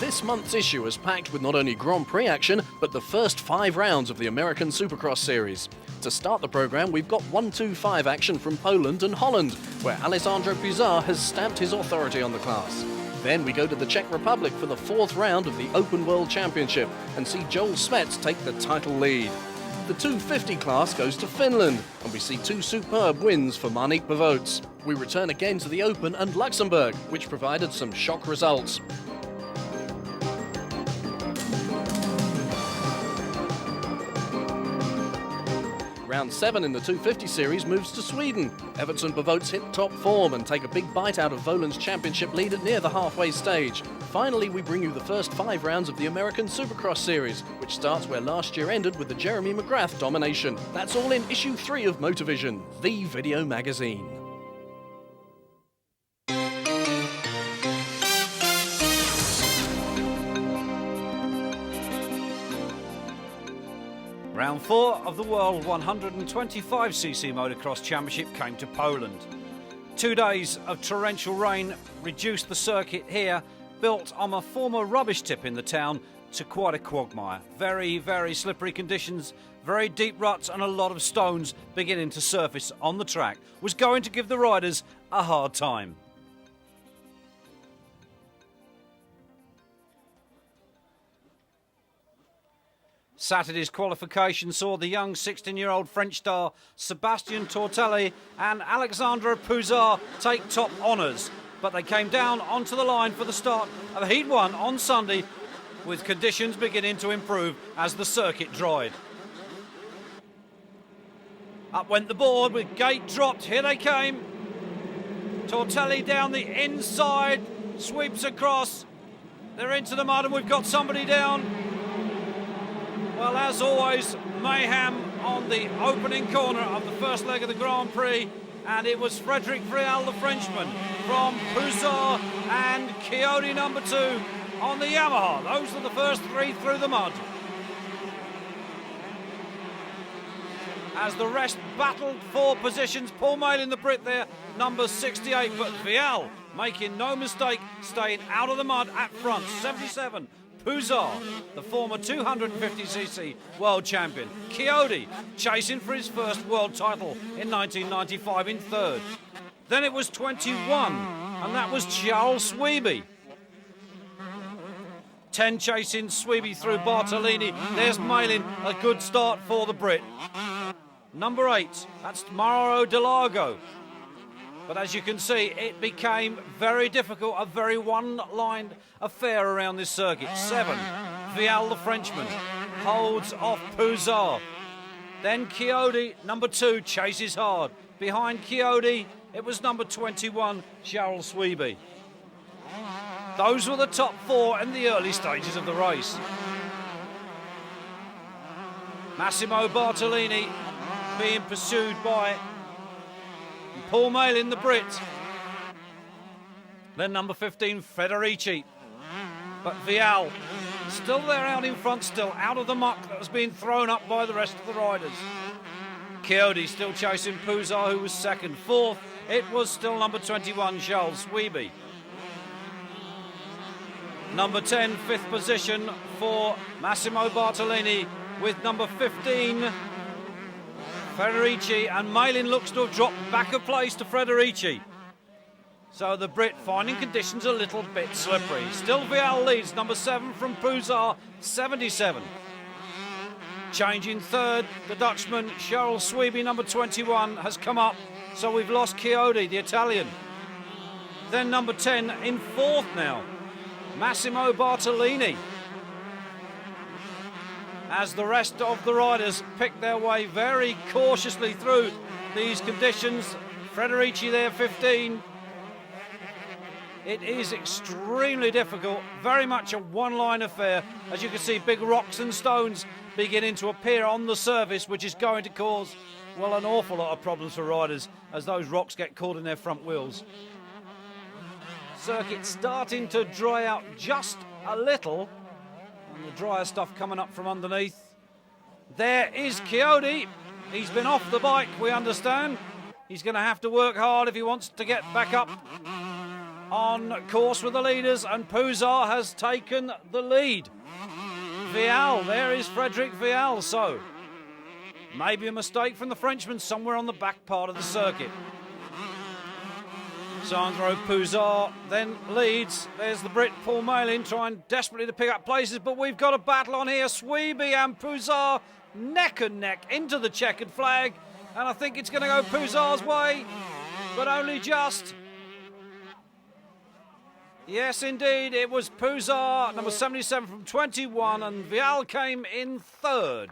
This month's issue is packed with not only Grand Prix action, but the first 5 rounds of the American Supercross Series. To start the programme, we've got 1-2-5 action from Poland and Holland, where Alessandro Puzar has stamped his authority on the class. Then we go to the Czech Republic for the 4th round of the Open World Championship and see Joel Smets take the title lead. The 250 class goes to Finland, and we see 2 superb wins for Marnik Pavots. We return again to the Open and Luxembourg, which provided some shock results. Round 7 in the 250 series moves to Sweden. Everton Pavots hit top form and take a big bite out of Voland's championship lead at near the halfway stage. Finally, we bring you the first 5 rounds of the American Supercross Series, which starts where last year ended with the Jeremy McGrath domination. That's all in issue 3 of Motovision, the video magazine. Round 4 of the World 125cc Motocross Championship came to Poland. 2 days of torrential rain reduced the circuit here, built on a former rubbish tip in the town, to quite a quagmire. Very, very slippery conditions, very deep ruts and a lot of stones beginning to surface on the track was going to give the riders a hard time. Saturday's qualification saw the young 16-year-old French star Sébastien Tortelli and Alexandre Puzar take top honours, but they came down onto the line for the start of Heat 1 on Sunday, with conditions beginning to improve as the circuit dried. Up went the board with gate dropped, here they came. Tortelli down the inside, sweeps across, they're into the mud and we've got somebody down. Well, as always, mayhem on the opening corner of the first leg of the Grand Prix, and it was Frédéric Vial, the Frenchman, from Puzar and Chiodi number 2 on the Yamaha. Those are the first 3 through the mud. As the rest battled for positions, Paul Mail in the Brit there, number 68, but Vial, making no mistake, staying out of the mud at front, 77. Puzar, the former 250cc world champion. Chiodi, chasing for his first world title in 1995 in 3rd. Then it was 21, and that was Charles Sweeby. 10 chasing Sweeby through Bartolini. There's Malin, a good start for the Brit. Number 8, that's Mauro Delago. But as you can see, it became very difficult, a very one-lined affair around this circuit. 7, Vial the Frenchman, holds off Puzar. Then Chiodi, number 2, chases hard. Behind Chiodi, it was number 21, Charles Sweeby. Those were the top 4 in the early stages of the race. Massimo Bartolini being pursued by Paul Mail in the Brit. Then number 15, Federici. But Vial, still there out in front, still out of the muck that was being thrown up by the rest of the riders. Chiodi still chasing Puzar, who was 2nd. 4th, it was still number 21, Charles Sweeby. Number 10, 5th position for Massimo Bartolini, with number 15, Federici, and Malin looks to have dropped back a place to Federici. So the Brit finding conditions a little bit slippery. Still Vial leads, number 7 from Puzar, 77. Changing 3rd, the Dutchman, Charles Sweeby, number 21, has come up. So we've lost Chiodi, the Italian. Then number 10 in 4th now, Massimo Bartolini. As the rest of the riders pick their way very cautiously through these conditions. Federici there, 15. It is extremely difficult, very much a one-line affair. As you can see, big rocks and stones beginning to appear on the surface, which is going to cause, well, an awful lot of problems for riders as those rocks get caught in their front wheels. Circuit starting to dry out just a little, and the drier stuff coming up from underneath. There is Chiodi. He's been off the bike, we understand. He's going to have to work hard if he wants to get back up. on course with the leaders, and Pouzar has taken the lead. Vial, there is Frederic Vial, so maybe a mistake from the Frenchman somewhere on the back part of the circuit. Sandro Pouzar then leads. There's the Brit Paul Malin trying desperately to pick up places, but we've got a battle on here. Sweeby and Pouzar neck and neck into the checkered flag, and I think it's going to go Pouzar's way, but only just. Yes, indeed, it was Pouzar, number 77 from 21, and Vial came in third.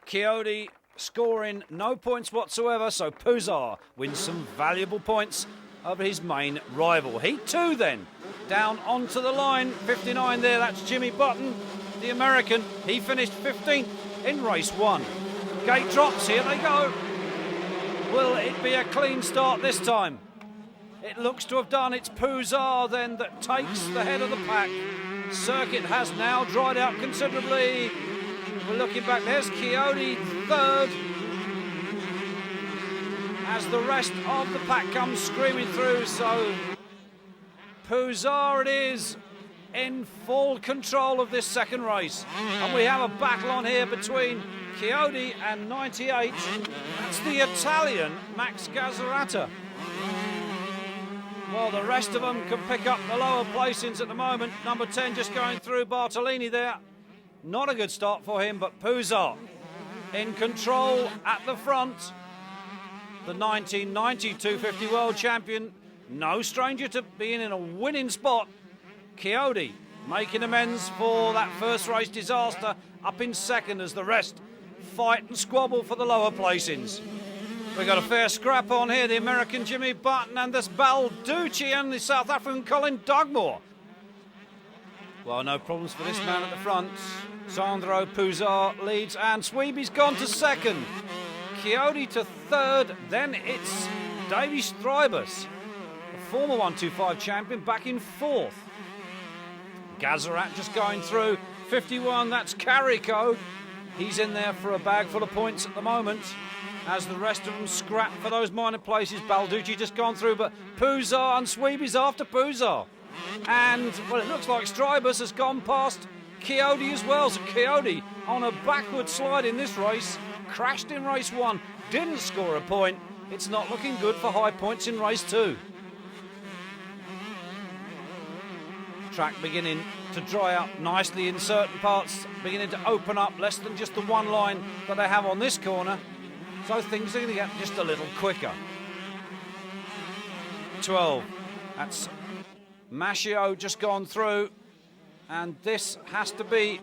Chiodi scoring no points whatsoever, so Pouzar wins some valuable points over his main rival. Heat 2 then, down onto the line, 59 there, that's Jimmy Button, the American. He finished 15th in race 1. Gate drops, here they go. Will it be a clean start this time? It looks to have done. It's Pouzar then that takes the head of the pack. Circuit has now dried out considerably. We're looking back, there's Chiodi third, as the rest of the pack comes screaming through, so Pouzar it is in full control of this second race. And we have a battle on here between Chiodi and 98. That's the Italian Max Gazzarata. Well, the rest of them can pick up the lower placings at the moment. Number 10 just going through, Bartolini there. Not a good start for him, but Pouzar in control at the front. The 1990 250 world champion, no stranger to being in a winning spot. Chiodi making amends for that first race disaster, up in second as the rest fight and squabble for the lower placings. We've got a fair scrap on here, the American Jimmy Button and this Balducci and the South African Colin Dugmore. Well, no problems for this man at the front. Sandro Pouzar leads and Sweeby's gone to second. Chiodi to third, then it's Davy Strybus, the former 125 champion, back in fourth. Gazarat just going through, 51, that's Carico. He's in there for a bag full of points at the moment, as the rest of them scrap for those minor places. Balducci just gone through, but Pouzar and Sweeby's after Pouzar. And, well, it looks like Strybus has gone past Chiodi as well. So Chiodi on a backward slide in this race, crashed in race 1, didn't score a point. It's not looking good for high points in race 2. Track beginning to dry out nicely in certain parts, beginning to open up, less than just the one line that they have on this corner. So things are going to get just a little quicker. 12, that's Mashio just gone through, and this has to be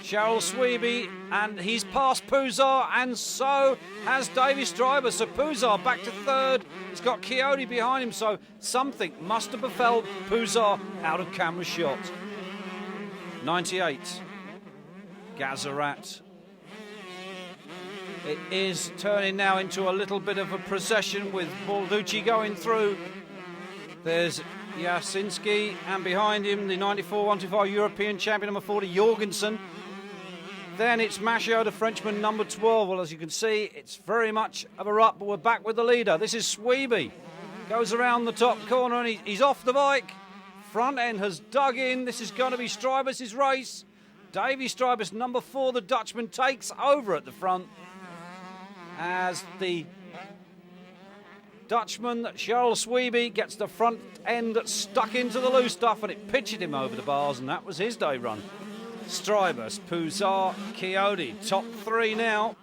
Cheryl Sweeby, and he's passed Pouzar, and so has Davy Strybus. So Pouzar back to third. He's got Chiodi behind him, so something must have befell Pouzar out of camera shot. 98, Gazarat. It is turning now into a little bit of a procession with Balducci going through. There's Jasinski, and behind him the 94 125 European champion number 40 Jorgensen. Then it's Mashio, the Frenchman, number 12. Well, as you can see, it's very much of a rut, but we're back with the leader. This is Sweeby. Goes around the top corner, and he's off the bike. Front end has dug in. This is going to be Strybus' race. Davy Strybus, number 4, the Dutchman, takes over at the front, as the Dutchman, Charles Sweeby, gets the front end stuck into the loose stuff, and it pitched him over the bars, and that was his day run. Strybus, Pouzar, Chiodi, top 3 now.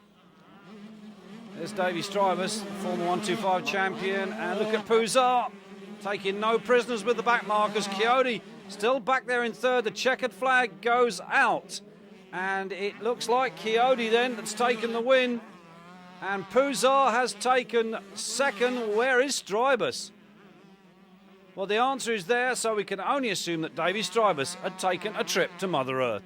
There's Davy Strybus, former 125 champion, and look at Pouzar, taking no prisoners with the back markers. Chiodi still back there in third. The checkered flag goes out, and it looks like Chiodi then that's taken the win, and Pouzar has taken second. Where is Strybus? Well, the answer is there, so we can only assume that Davy Strybus had taken a trip to Mother Earth.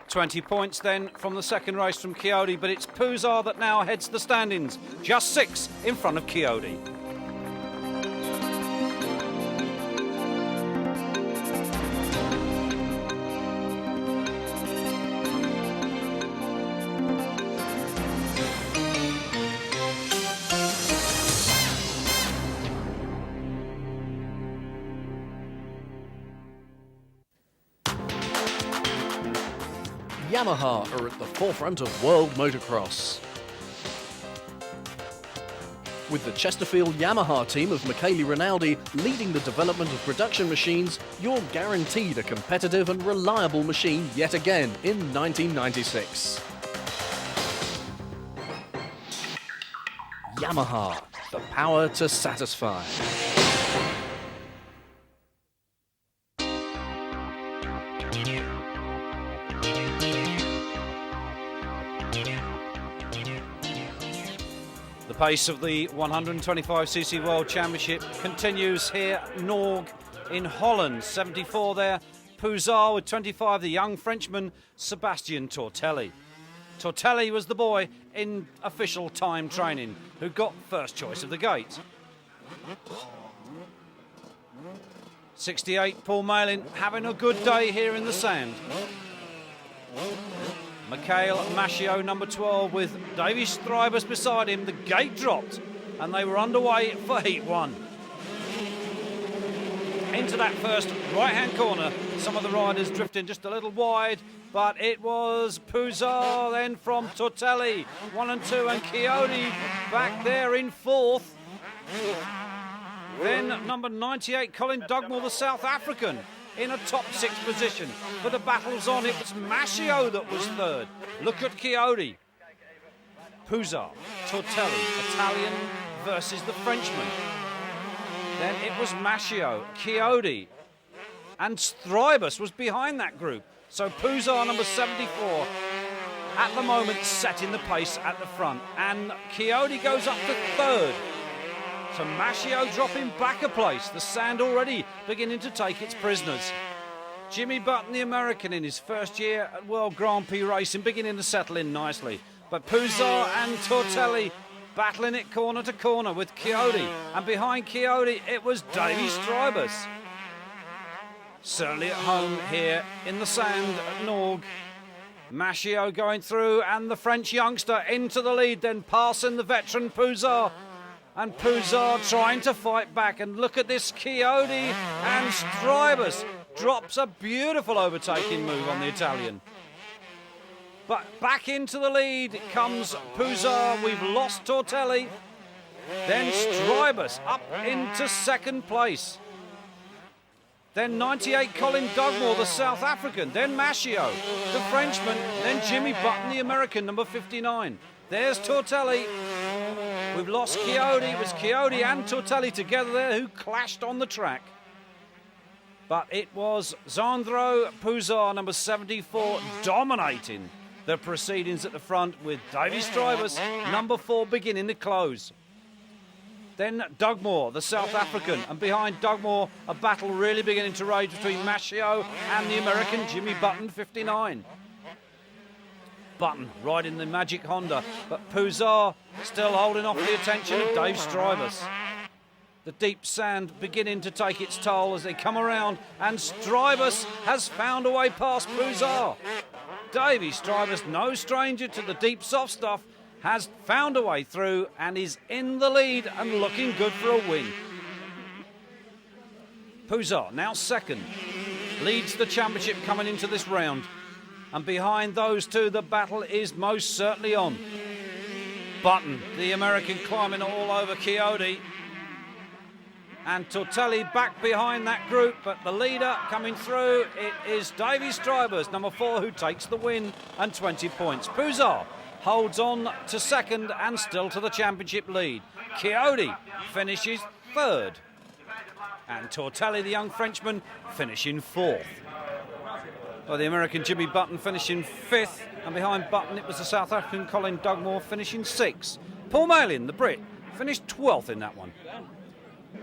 20 points then from the second race from Chiodi, but it's Pouzar that now heads the standings, just 6 in front of Chiodi. Yamaha are at the forefront of world motocross. With the Chesterfield Yamaha team of Michele Rinaldi leading the development of production machines, you're guaranteed a competitive and reliable machine yet again in 1996. Yamaha, the power to satisfy. The pace of the 125cc World Championship continues here at Norg in Holland. 74 there. Pouzard with 25, the young Frenchman Sébastien Tortelli. Tortelli was the boy in official time training who got first choice of the gate. 68, Paul Malin having a good day here in the sand. Michael Maschio, number 12, with Davy Strybus beside him. The gate dropped and they were underway for Heat 1. Into that first right-hand corner, some of the riders drifting just a little wide, but it was Pouzard then from Tortelli, 1 and 2, and Chiodi back there in fourth. Then number 98, Colin Dugmore, the South African, in a top 6 position. But the battle's on. It was Maschio that was third. Look at Chiodi. Pouzard, Tortelli, Italian versus the Frenchman. Then it was Maschio, Chiodi, and Strybus was behind that group. So Pouzard, number 74, at the moment setting the pace at the front. And Chiodi goes up to third. So Maschio dropping back a place. The sand already beginning to take its prisoners. Jimmy Button, the American, in his first year at World Grand Prix racing, beginning to settle in nicely. But Pouzard and Tortelli battling it corner to corner with Chiodi. And behind Chiodi, it was Davy Strybus. Certainly at home here in the sand at Norg. Maschio going through and the French youngster into the lead, then passing the veteran Pouzard. And Pouzard trying to fight back. And look at this, Chiodi and Strybus drops a beautiful overtaking move on the Italian. But back into the lead comes Pouzard. We've lost Tortelli. Then Strybus up into second place. Then 98, Colin Dugmore, the South African. Then Maschio, the Frenchman. Then Jimmy Button, the American, number 59. There's Tortelli. We've lost Chiodi. It was Chiodi and Tortelli together there who clashed on the track. But it was Zandro Pouzard, number 74, dominating the proceedings at the front with Davy Strybus, number 4, beginning to close. Then Dugmore, the South African, and behind Dugmore, a battle really beginning to rage between Maschio and the American Jimmy Button, 59. Button riding the Magic Honda, but Pouzard still holding off the attention of Dave Strybus. The deep sand beginning to take its toll as they come around, and Strybus has found a way past Pouzard. Davy Strybus, no stranger to the deep soft stuff, has found a way through and is in the lead and looking good for a win. Pouzard, now second, leads the championship coming into this round. And behind those two, the battle is most certainly on. Button, the American, climbing all over Chiodi. And Tortelli back behind that group, but the leader coming through, it is Davy Strybus, number 4, who takes the win and 20 points. Pouzard holds on to second and still to the championship lead. Chiodi finishes third. And Tortelli, the young Frenchman, finishing fourth. Well, the American Jimmy Button finishing fifth, and behind Button it was the South African Colin Dugmore finishing sixth. Paul Malin, the Brit, finished 12th in that one.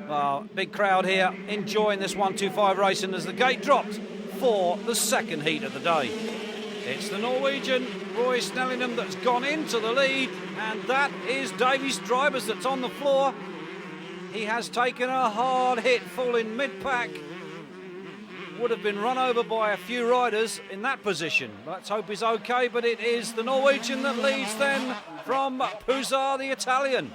Well, big crowd here enjoying this 125 racing as the gate dropped for the second heat of the day. It's the Norwegian Roy Snellingham that's gone into the lead, and that is Davy Strybus that's on the floor. He has taken a hard hit, falling mid-pack. Would have been run over by a few riders in that position. Let's hope he's okay, but it is the Norwegian that leads then from Pouzard, the Italian.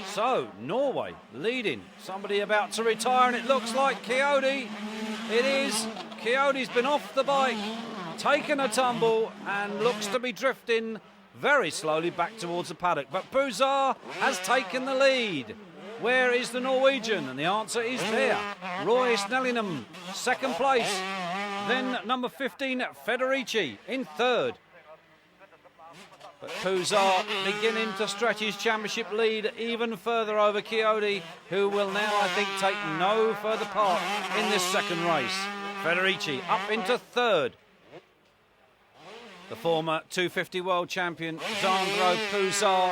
So, Norway leading. Somebody about to retire, and it looks like Chiodi. It is. Chiodi's been off the bike. taken a tumble and looks to be drifting very slowly back towards the paddock. But Puzar has taken the lead. Where is the Norwegian? And the answer is there. Roy Snellingham, second place. Then number 15, Federici, in third. But Puzar beginning to stretch his championship lead even further over Chiodi, who will now, I think, take no further part in this second race. Federici up into third. The former 250 world champion, Sandro Puzar,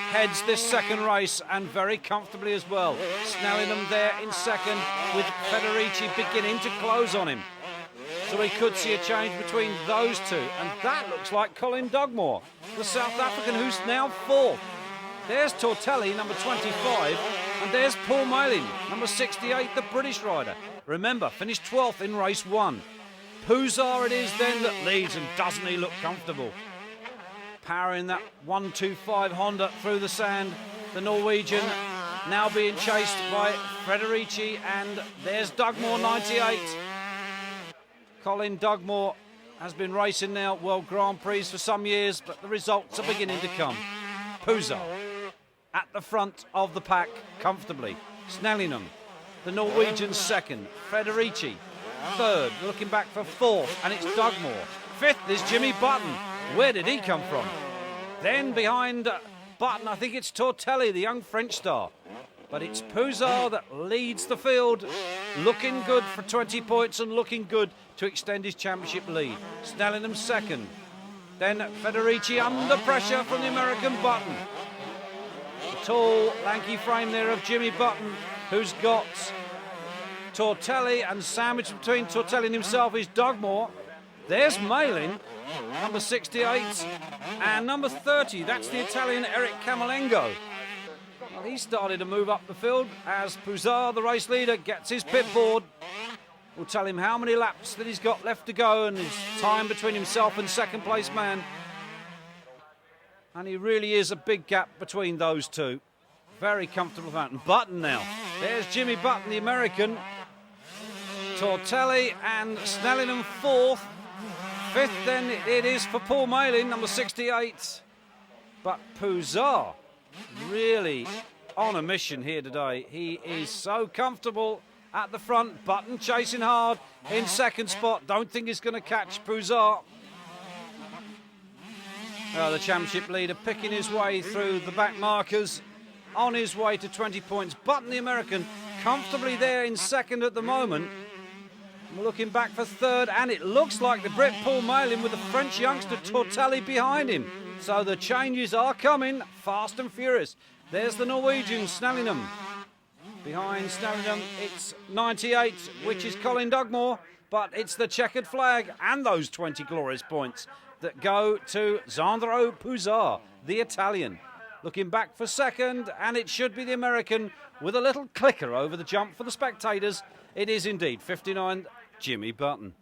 heads this second race, and very comfortably as well. Snellingham there in second, with Federici beginning to close on him. So we could see a change between those two, and that looks like Colin Dugmore, the South African, who's now fourth. There's Tortelli, number 25, and there's Paul Malin, number 68, the British rider. Remember, finished 12th in race 1. Puzar it is then that leads, and doesn't he look comfortable? Powering that 125 Honda through the sand. The Norwegian now being chased by Federici, and there's Dugmore, 98. Colin Dugmore has been racing now World Grand Prix for some years, but the results are beginning to come. Puzar at the front of the pack comfortably. Snellingham, the Norwegian second. Federici third, looking back for fourth, and it's Dugmore. Fifth is Jimmy Button. Where did he come from? Then behind Button, I think it's Tortelli, the young French star. But it's Puzar that leads the field, looking good for 20 points and looking good to extend his championship lead. Snellingham second. Then Federici under pressure from the American Button. The tall, lanky frame there of Jimmy Button, who's got Tortelli, and sandwiched between Tortelli and himself is Dugmore. There's Malin, number 68, and number 30, that's the Italian Eric Camolengo. Well, he started to move up the field as Puzar, the race leader, gets his pit board. We'll tell him how many laps that he's got left to go and his time between himself and second place man. And he really is a big gap between those two. Very comfortable fountain. Button now. There's Jimmy Button, the American. Tortelli and Snellingham fourth. Fifth then it is for Paul Malin, number 68. But Puzar really on a mission here today. He is so comfortable at the front. Button chasing hard in second spot. Don't think he's going to catch Puzar. The championship leader picking his way through the back markers on his way to 20 points. Button, the American, comfortably there in second at the moment. We're looking back for third, and it looks like the Brit Paul Malin with the French youngster Tortelli behind him. So the changes are coming fast and furious. There's the Norwegian, Snellingham. Behind Snellingham, it's 98, which is Colin Dugmore, but it's the checkered flag and those 20 glorious points that go to Sandro Puzar, the Italian. Looking back for second, and it should be the American with a little clicker over the jump for the spectators. It is indeed 59, Jimmy Button.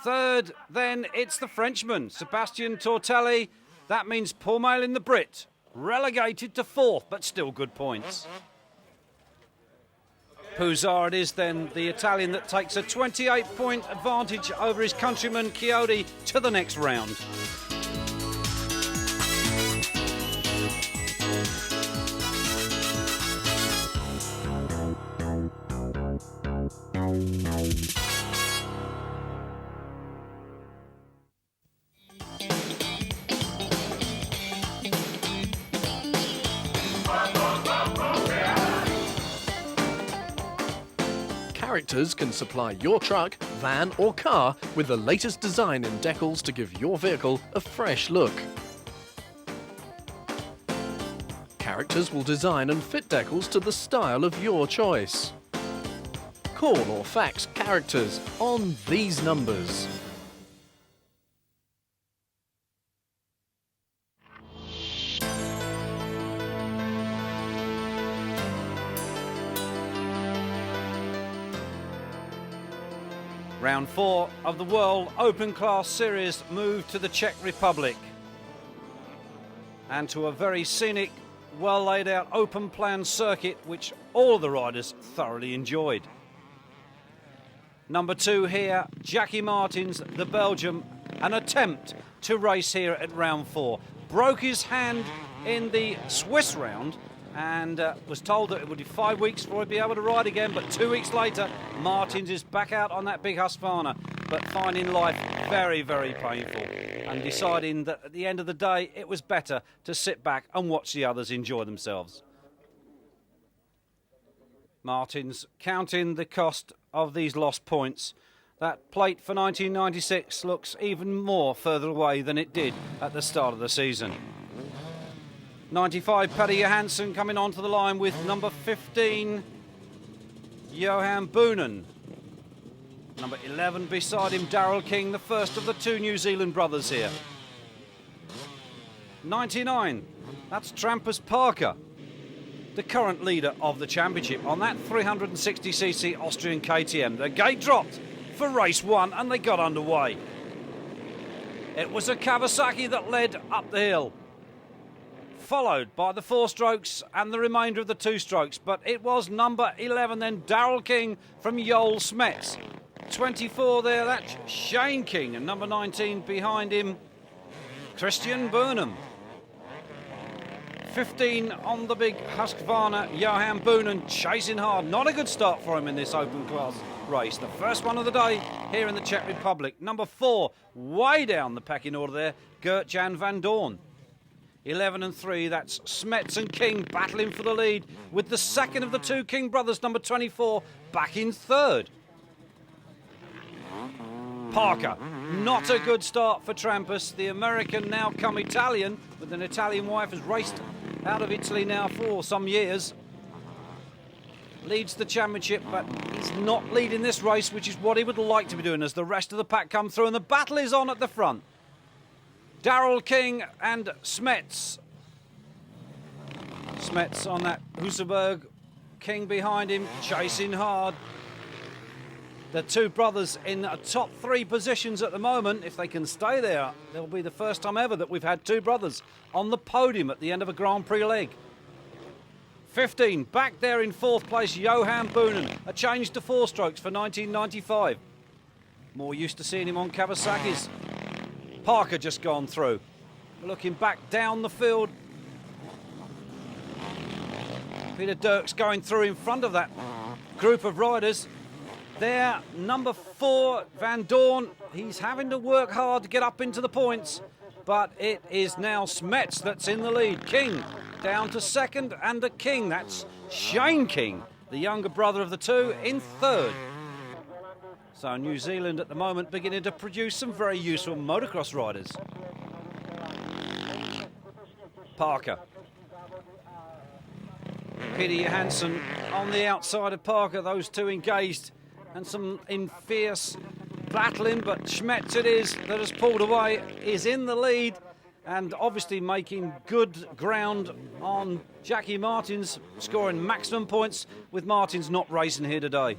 Third, then, it's the Frenchman, Sébastien Tortelli. That means Paul Malin, the Brit, relegated to fourth, but still good points. Puzar it is then, the Italian, that takes a 28-point advantage over his countryman Chiodi to the next round. Characters can supply your truck, van or car with the latest design in decals to give your vehicle a fresh look. Characters will design and fit decals to the style of your choice. Call or fax Characters on these numbers. Round 4 of the World Open Class Series moved to the Czech Republic and to a very scenic, well laid out open plan circuit which all of the riders thoroughly enjoyed. Number 2 here, Jackie Martins, the Belgian, an attempt to race here at round 4. Broke his hand in the Swiss round and was told that it would be 5 weeks before he'd be able to ride again, but 2 weeks later, Martins is back out on that big Husqvarna, but finding life very, very painful and deciding that at the end of the day, it was better to sit back and watch the others enjoy themselves. Martins counting the cost of these lost points. That plate for 1996 looks even more further away than it did at the start of the season. 95, Paddy Johansson coming onto the line with number 15, Johan Boonen. Number 11 beside him, Daryl King, the first of the 2 New Zealand brothers here. 99, that's Trampas Parker, the current leader of the championship on that 360cc Austrian KTM. The gate dropped for race 1 and they got underway. It was a Kawasaki that led up the hill, followed by the 4 strokes and the remainder of the 2 strokes, but it was number 11 then, Daryl King from Joel Smets. 24 there, that's Shane King, and number 19 behind him, Christian Burnham. 15 on the big Husqvarna, Johan Boonen chasing hard. Not a good start for him in this open class race. The first one of the day here in the Czech Republic. Number 4, way down the pecking order there, Gert-Jan van Doorn. 11 and 3, that's Smets and King battling for the lead, with the second of the 2 King brothers, number 24, back in 3rd. Parker, not a good start for Trampas. The American, now come Italian, with an Italian wife, has raced out of Italy now for some years. Leads the championship, but he's not leading this race, which is what he would like to be doing as the rest of the pack come through, and the battle is on at the front. Daryl King and Smets. Smets on that Husaberg. King behind him, chasing hard. The 2 brothers in top 3 positions at the moment. If they can stay there, it'll be the first time ever that we've had 2 brothers on the podium at the end of a Grand Prix leg. 15, back there in 4th place, Johan Boonen. A change to 4 strokes for 1995. More used to seeing him on Kawasaki's. Parker just gone through. Looking back down the field. Peter Dirks going through in front of that group of riders. There, number 4, Van Doorn. He's having to work hard to get up into the points, but it is now Smets that's in the lead. King down to 2nd, and the King, that's Shane King, the younger brother of the 2, in 3rd. So New Zealand at the moment beginning to produce some very useful motocross riders. Parker. Peter Johansson on the outside of Parker, those 2 engaged. And some in fierce battling, but Smets it is that has pulled away, is in the lead, and obviously making good ground on Jackie Martins, scoring maximum points with Martins not racing here today.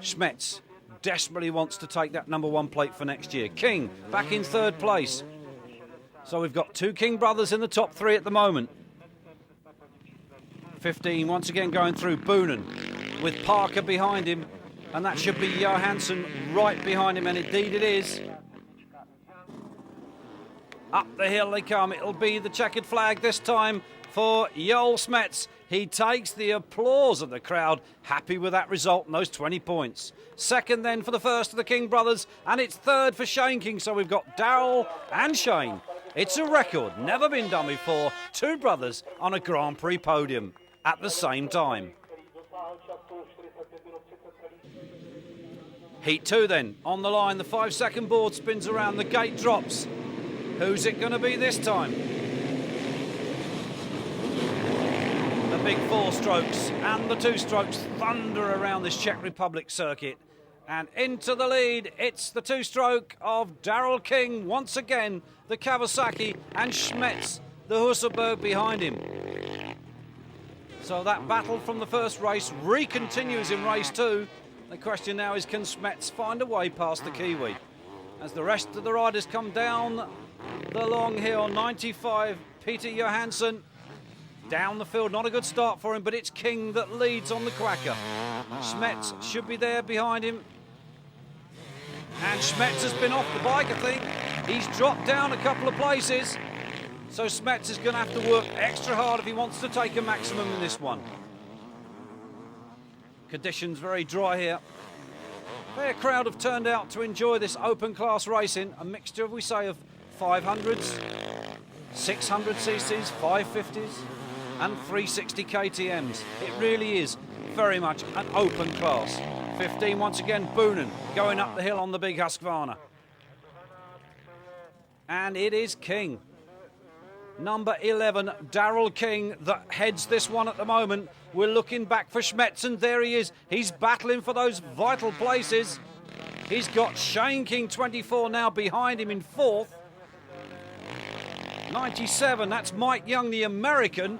Smets desperately wants to take that number 1 plate for next year. King back in 3rd place. So we've got 2 King brothers in the top 3 at the moment. 15 once again going through, Boonen with Parker behind him. And that should be Johansson right behind him, and indeed it is. Up the hill they come. It'll be the checkered flag this time for Joel Smets. He takes the applause of the crowd, happy with that result and those 20 points. 2nd then for the first of the King brothers, and it's 3rd for Shane King. So we've got Daryl and Shane. It's a record, never been done before. 2 brothers on a Grand Prix podium at the same time. Heat 2 then, on the line, the 5-second board spins around, the gate drops. Who's it going to be this time? The big 4 strokes and the 2 strokes thunder around this Czech Republic circuit. And into the lead, it's the 2-stroke of Daryl King, once again, the Kawasaki, and Smets, the Husaberg behind him. So that battle from the first race re-continues in race 2. The question now is, can Smets find a way past the Kiwi? As the rest of the riders come down the long hill, 95, Peter Johansson down the field. Not a good start for him, but it's King that leads on the Quacker. Smets should be there behind him. And Smets has been off the bike, I think. He's dropped down a couple of places. So Smets is going to have to work extra hard if he wants to take a maximum in this one. Conditions very dry here. Fair crowd have turned out to enjoy this open class racing. A mixture, we say, of 500s, 600 cc's, 550s and 360 KTMs. It really is very much an open class. 15 once again, Boonen going up the hill on the big Husqvarna. And it is King. Number 11, Daryl King, that heads this one at the moment. We're looking back for Smets, and there he is. He's battling for those vital places. He's got Shane King, 24, now behind him in fourth. 97, that's Mike Young, the American.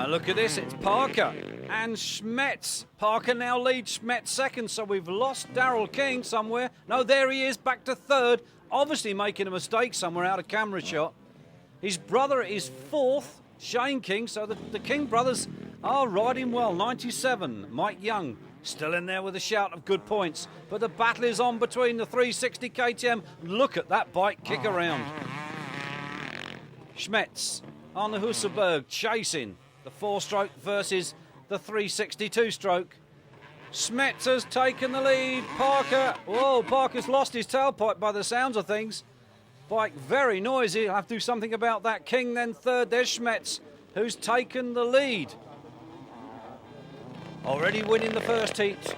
Look at this, it's Parker and Smets. Parker now leads Smets second, so we've lost Daryl King somewhere. No, there he is, back to third. Obviously making a mistake somewhere out of camera shot. His brother is fourth, Shane King, so the King brothers are riding well. 97, Mike Young, still in there with a shout of good points. But the battle is on between the 360 KTM. Look at that bike kick around. Smets on the Husselberg chasing the 4-stroke versus the 362 stroke. Smets has taken the lead. Parker, whoa, Parker's lost his tailpipe by the sounds of things. Bike very noisy. I'll have to do something about that. King then third. There's Smets, who's taken the lead. Already winning the first heat.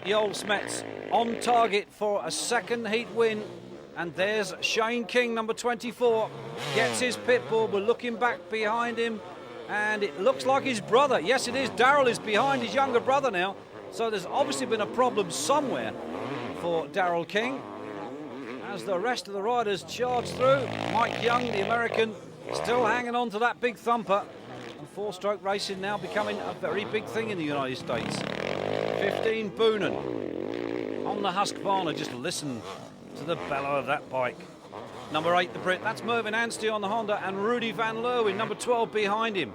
The old Smets on target for a second heat win. And there's Shane King, number 24. Gets his pit bull. We're looking back behind him. And it looks like his brother. Yes, it is. Daryl is behind his younger brother now. So there's obviously been a problem somewhere for Daryl King. As the rest of the riders charge through, Mike Young, the American, still hanging on to that big thumper. And 4-stroke racing now becoming a very big thing in the United States. 15, Boonen on the Husqvarna. Just listen to the bellow of that bike. Number 8, the Brit, that's Mervyn Anstey on the Honda, and Rudy Van Leeuwen, number 12, behind him.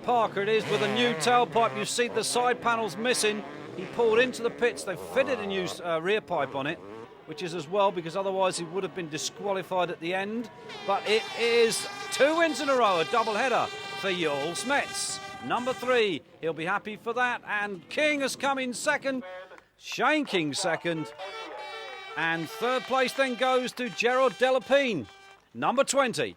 Parker it is with a new tailpipe. You see the side panels missing. He pulled into the pits. They've fitted a new rear pipe on it, which is as well because otherwise he would have been disqualified at the end. But it is 2 wins in a row, a double header for Joel Smets. Number 3, he'll be happy for that. And King has come in second. Shane King second. And third place then goes to Gerard Delapine, number 20.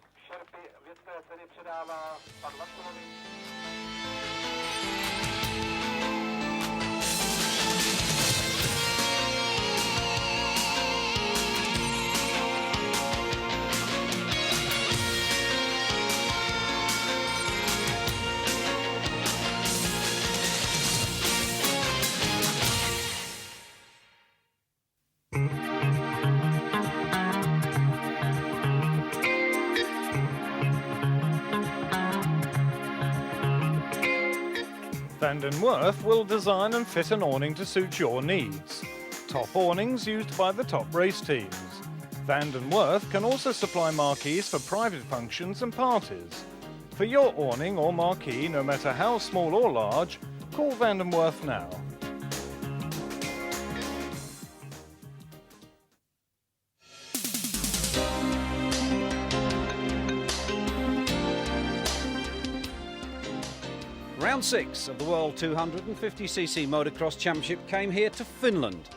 Vanden Werf will design and fit an awning to suit your needs. Top awnings used by the top race teams. Vanden Werf can also supply marquees for private functions and parties. For your awning or marquee, no matter how small or large, call Vanden Werf now. Round 6 of the World 250cc Motocross Championship came here to Finland.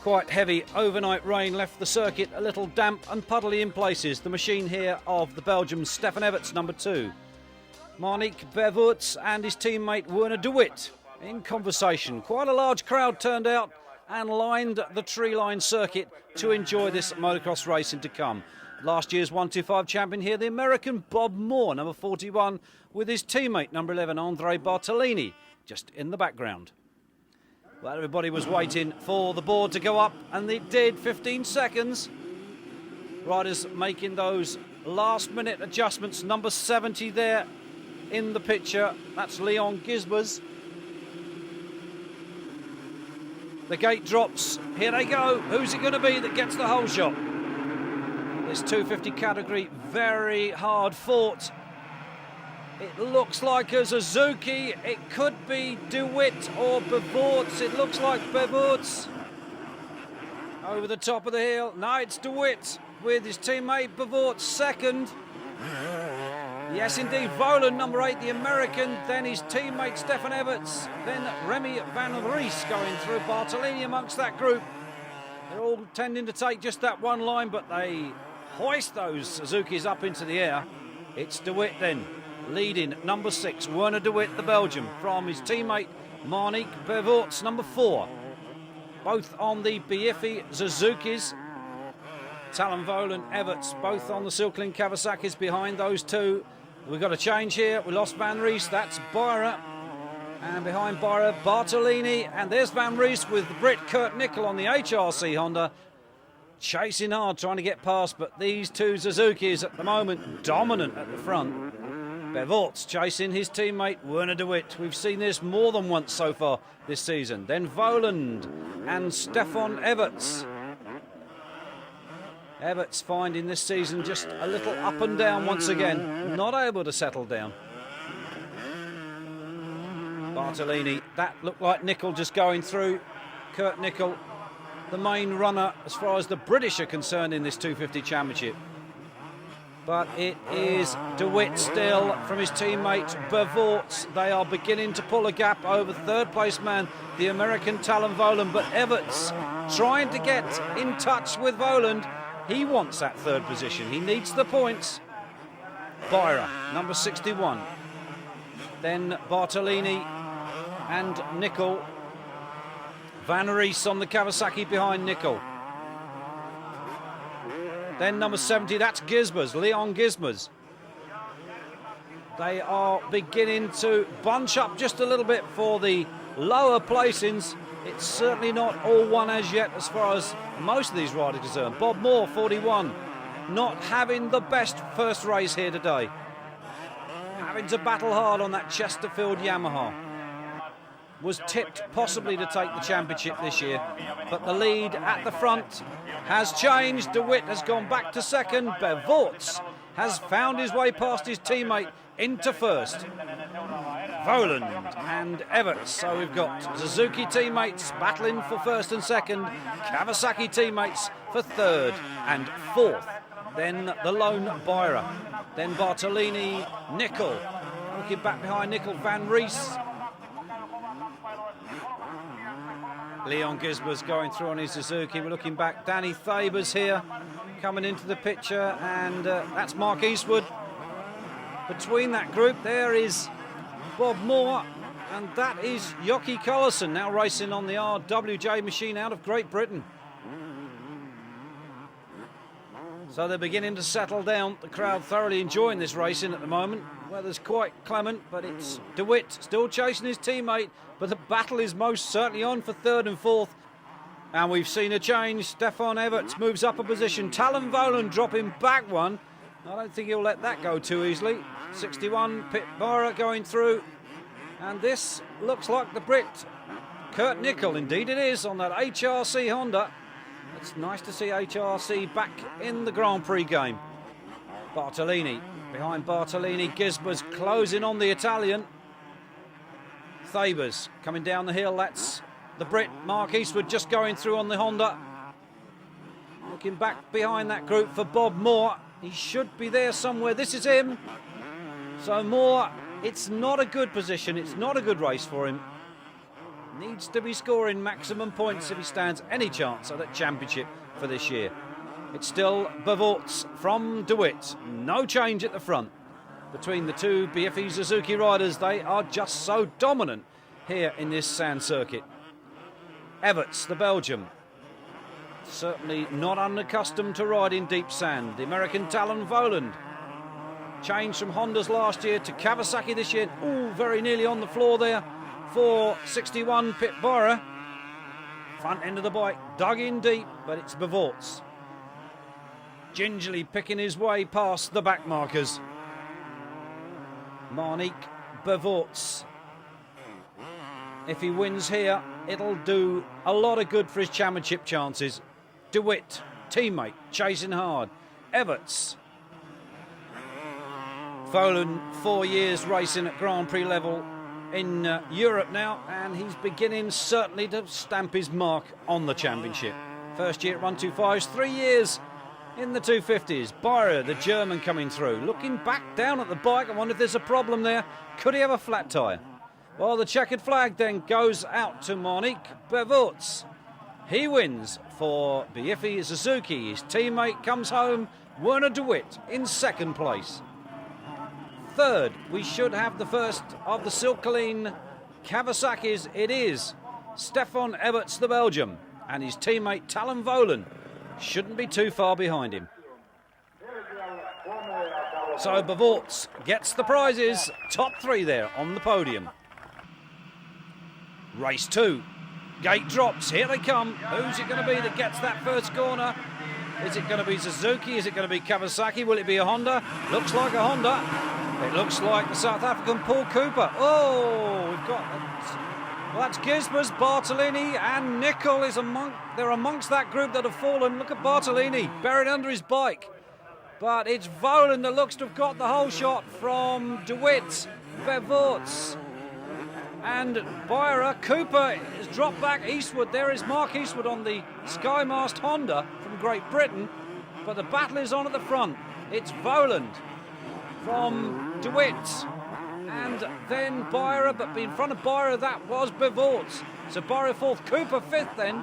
Quite heavy overnight rain left the circuit a little damp and puddly in places. The machine here of the Belgian Stefan Everts, number 2. Marnik Bevoorts and his teammate Werner de Wit in conversation. Quite a large crowd turned out and lined the tree-line circuit to enjoy this motocross racing to come. Last year's 125 champion here, the American Bob Moore, number 41, with his teammate, number 11, Andre Bartolini, just in the background. Well, everybody was waiting for the board to go up, and it did, 15 seconds. Riders making those last-minute adjustments. Number 70 there in the picture, that's Leon Gisbers. The gate drops, here they go. Who's it going to be that gets the whole shot? This 250 category, very hard fought. It looks like a Suzuki. It could be DeWitt or Bevoorts. It looks like Bevoorts. over the top of the hill. No, it's DeWitt with his teammate Bavort second. Yes, indeed, Voland, number 8, the American, then his teammate Stefan Everts, then Remy van Ries going through, Bartolini amongst that group. They're all tending to take just that one line, but they hoist those Suzukis up into the air. It's DeWitt then, leading number 6, Werner DeWitt, the Belgian, from his teammate Marnik Bevorts, number 4. Both on the Biiffi Suzukis. Talon Voland, Everts, both on the Silklin Kawasaki's behind those two. We've got a change here. We lost Van Ries. That's Byra. And behind Byra, Bartolini. And there's Van Ries with the Brit Kurt Nickel on the HRC Honda. Chasing hard, trying to get past. But these two Suzukis at the moment dominant at the front. Bevorts chasing his teammate Werner DeWitt. We've seen this more than once so far this season. Then Voland and Stefan Everts. Everts finding this season just a little up and down once again, not able to settle down. Bartolini, that looked like Nickel just going through. Kurt Nickel, the main runner as far as the British are concerned in this 250 championship. But it is DeWitt still from his teammate Bevorts. They are beginning to pull a gap over third place man, the American Talon Voland. But Everts trying to get in touch with Voland. He wants that third position. He needs the points. Byra, number 61. Then Bartolini and Nickel. Van Ries on the Kawasaki behind Nickel. Then number 70, that's Gisbers, Leon Gisbers. They are beginning to bunch up just a little bit for the lower placings. It's certainly not all won as yet as far as most of these riders are concerned. Bob Moore, 41, not having the best first race here today. Having to battle hard on that Chesterfield Yamaha. Was tipped possibly to take the championship this year, but the lead at the front has changed. DeWitt has gone back to second. Bevorts has found his way past his teammate into first. Voland and Everts. So we've got Suzuki teammates battling for first and second, Kawasaki teammates for third and fourth. Then the lone Byra. Then Bartolini, Nickel. Looking back behind Nickel, Van Ries. Leon Gisbers going through on his Suzuki. We're looking back. Danny Thabers here coming into the picture, and that's Mark Eastwood. Between that group there is Bob Moore, and that is Jockey Collison, now racing on the RWJ machine out of Great Britain. So they're beginning to settle down. The crowd thoroughly enjoying this racing at the moment. Weather's quite clement, but it's DeWitt still chasing his teammate, but the battle is most certainly on for third and fourth. And we've seen a change. Stefan Everts moves up a position. Talon Voland dropping back one. I don't think he'll let that go too easily. 61, Pit Barra going through. And this looks like the Brit. Kurt Nickel, indeed it is, on that HRC Honda. It's nice to see HRC back in the Grand Prix game. Bartolini, behind Bartolini, Gisbers closing on the Italian. Thabers coming down the hill, that's the Brit. Mark Eastwood just going through on the Honda. Looking back behind that group for Bob Moore. He should be there somewhere. This is him. So Moore, it's not a good position. It's not a good race for him. Needs to be scoring maximum points if he stands any chance at that championship for this year. It's still Bevorts from DeWitt. No change at the front. Between the two Biiffi Suzuki riders, they are just so dominant here in this sand circuit. Everts, the Belgian. Certainly not unaccustomed to ride in deep sand. The American Talon Voland. Changed from Hondas last year to Kawasaki this year. All very nearly on the floor there for 61 Pit Bora. Front end of the bike dug in deep, but it's Bevorts. Gingerly picking his way past the back markers. Marnik Bevorts. If he wins here, it'll do a lot of good for his championship chances. DeWitt, teammate, chasing hard. Everts. Voland, 4 years racing at Grand Prix level in Europe now, and he's beginning certainly to stamp his mark on the championship. First year at 125s, 3 years in the 250s. Beyer, the German, coming through. Looking back down at the bike. I wonder if there's a problem there. Could he have a flat tyre? Well, the checkered flag then goes out to Monique Bevorts. He wins for Biifi Suzuki. His teammate comes home, Werner de Wit, in second place. Third, we should have the first of the Silkeline Kawasaki's. It is Stefan Everts, the Belgian, and his teammate Talon Volan shouldn't be too far behind him. So Bevorts gets the prizes, top 3 there on the podium. Race 2, gate drops, here they come. Who's it going to be that gets that first corner? Is it going to be Suzuki? Is it going to be Kawasaki? Will it be a Honda? Looks like a Honda. It looks like the South African Paul Cooper. Oh, we've got... Well, that's Gisbers, Bartolini and Nicol is they're amongst that group that have fallen. Look at Bartolini, buried under his bike. But it's Volan that looks to have got the whole shot from de Wit, Bevorts and Beyer. Cooper has dropped back eastward. There is Mark Eastwood on the Skymast Honda from Great Britain. But the battle is on at the front. It's Voland from de Wit. And then Beyer, but in front of Beyer that was Bevorts. So Beyer fourth, Cooper fifth then.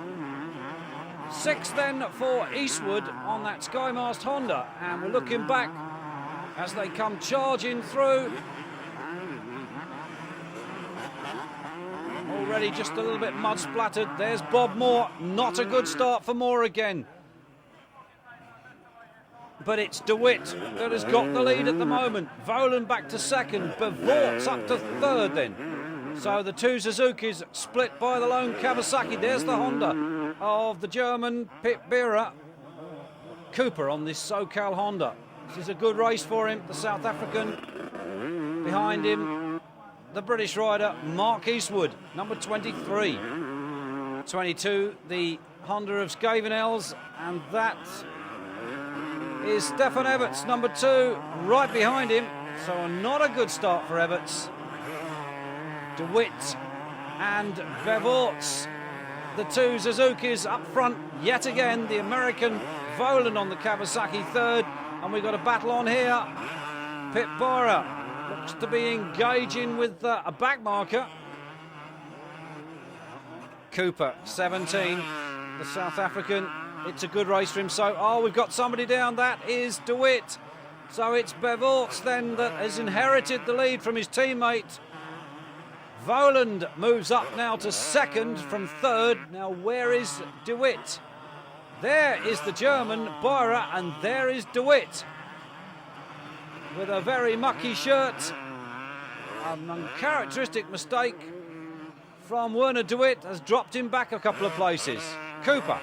Sixth then for Eastwood on that Skymast Honda. And we're looking back as they come charging through. Already just a little bit mud splattered. There's Bob Moore. Not a good start for Moore again. But it's de Wit that has got the lead at the moment. Volan back to second, Bevorts up to third then. So the two Suzukis split by the lone Kawasaki. There's the Honda of the German Pit Bera. Cooper on this SoCal Honda. This is a good race for him, the South African. Behind him, the British rider, Mark Eastwood, number 23. 22, the Honda of Scavenels, and that is Stefan Everts, number 2, right behind him. So not a good start for Everts. de Wit and Bevorts, the two Suzukis up front yet again. The American Volan on the Kawasaki third, and we've got a battle on here. Pit Beyer looks to be engaging with a back marker. Cooper, 17, the South African. It's a good race for him. So, we've got somebody down. That is de Wit. So it's Bevorts then that has inherited the lead from his teammate. Voland moves up now to second from third. Now, where is de Wit? There is the German, Beyer, and there is de Wit with a very mucky shirt. An uncharacteristic mistake from Werner de Wit has dropped him back a couple of places. Cooper.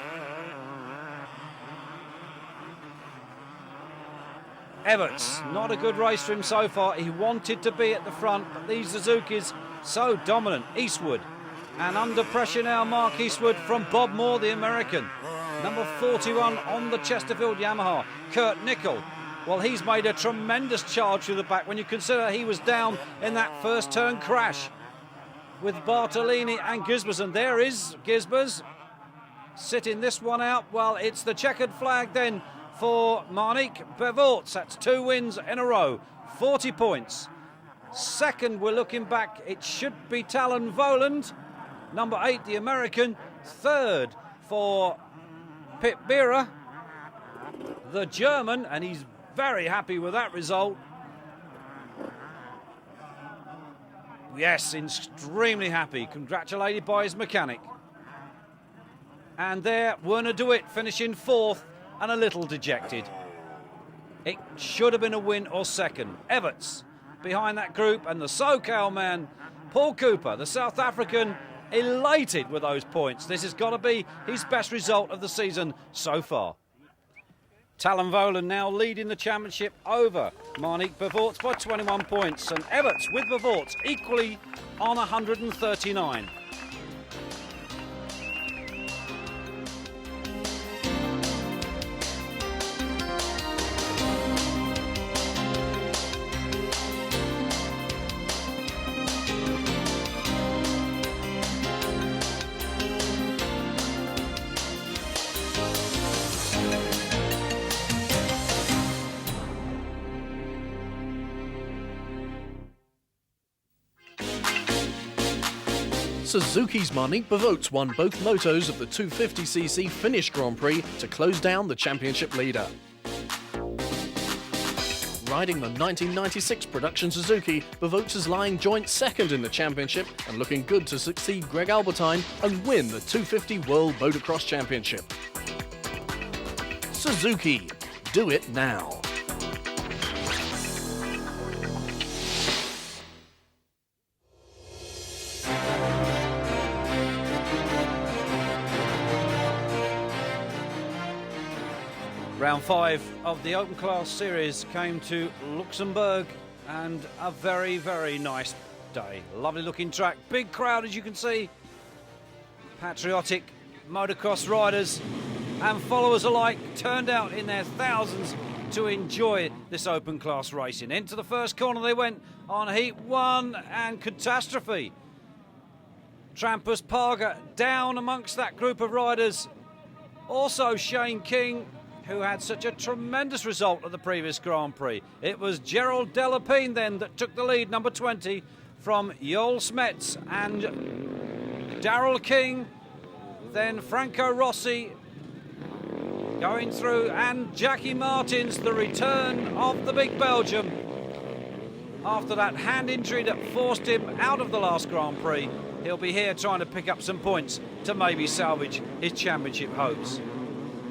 Everts, not a good race for him so far. He wanted to be at the front, but these Suzukis so dominant. Eastwood, and under pressure now, Mark Eastwood from Bob Moore, the American. Number 41 on the Chesterfield Yamaha, Kurt Nicol. Well, he's made a tremendous charge through the back when you consider he was down in that first turn crash with Bartolini and Gisbers. And there is Gisbers sitting this one out. Well, it's the checkered flag then for Marnique Bevorts. That's 2 wins in a row, 40 points. Second, we're looking back, it should be Talon Voland, number 8, the American. Third for Pit Bera, the German, and he's very happy with that result. Yes, extremely happy, congratulated by his mechanic. And there, Werner de Wit finishing 4th and a little dejected. It should have been a win or second. Everts behind that group, and the SoCal man, Paul Cooper, the South African, elated with those points. This has got to be his best result of the season so far. Talon Volan now leading the championship over Marnique Bevorts by 21 points, and Everts with Bevorts equally on 139. Suzuki's Marnik Bavotes won both motos of the 250cc Finnish Grand Prix to close down the championship leader. Riding the 1996 production Suzuki, Bavotes is lying joint second in the championship and looking good to succeed Greg Albertine and win the 250 World Motocross Championship. Suzuki, do it now. Round 5 of the Open Class Series came to Luxembourg, and a very, very nice day. Lovely looking track, big crowd as you can see. Patriotic motocross riders and followers alike turned out in their thousands to enjoy this Open Class racing. Into the first corner they went on Heat 1, and catastrophe. Trampas Parga down amongst that group of riders. Also Shane King, who had such a tremendous result at the previous Grand Prix. It was Gerald Delapine then that took the lead, number 20, from Joel Smets and Daryl King, then Franco Rossi going through, and Jackie Martins, the return of the big Belgium. After that hand injury that forced him out of the last Grand Prix, he'll be here trying to pick up some points to maybe salvage his championship hopes.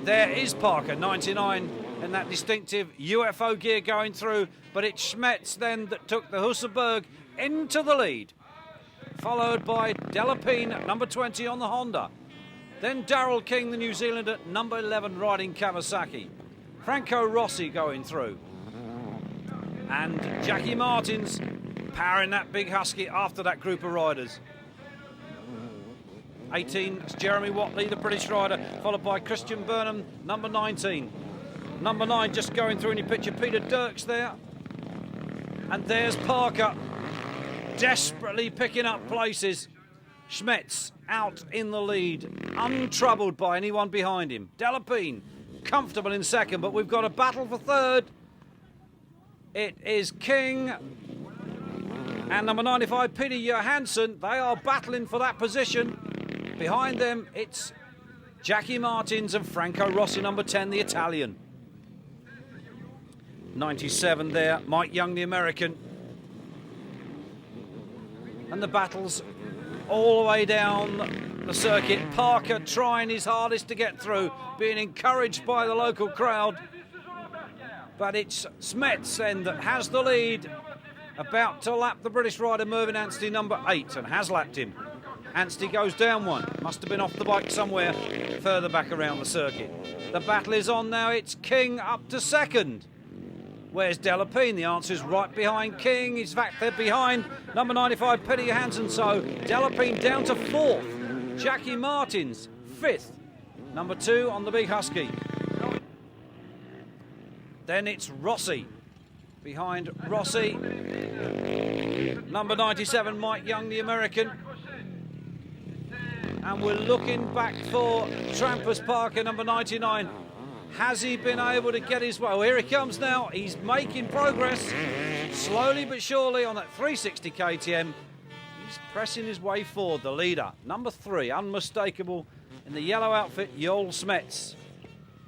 There is Parker, 99, in that distinctive UFO gear going through, but it's Schmetz then that took the Hussenberg into the lead, followed by Delapine, number 20 on the Honda. Then Daryl King, the New Zealander, number 11, riding Kawasaki. Franco Rossi going through. And Jackie Martins powering that big Husky after that group of riders. 18 is Jeremy Watley, the British rider, followed by Christian Burnham, number 19. Number 9 just going through, and you picture Peter Dirks there. And there's Parker, desperately picking up places. Schmetz out in the lead, untroubled by anyone behind him. Delapine comfortable in second, but we've got a battle for third. It is King and number 95, Peter Johansson. They are battling for that position. Behind them, it's Jackie Martins and Franco Rossi, number 10, the Italian. 97 there, Mike Young, the American. And the battles all the way down the circuit. Parker trying his hardest to get through, being encouraged by the local crowd. But it's Smets then that has the lead, about to lap the British rider Mervyn Anstey, number 8, and has lapped him. Anstey goes down one, must have been off the bike somewhere further back around the circuit. The battle is on now, it's King up to second. Where's Delapine? The answer is right behind King. He's back there behind number 95, Peter Johansson. So Delapine down to 4th. Jackie Martins 5th. Number 2 on the big Husky. Then it's Rossi. Behind Rossi, number 97, Mike Young, the American. And we're looking back for Trampas Parker, number 99. Has he been able to get his way? Well, here he comes now. He's making progress, slowly but surely, on that 360 KTM. He's pressing his way forward, the leader. Number 3, unmistakable in the yellow outfit, Joel Smets.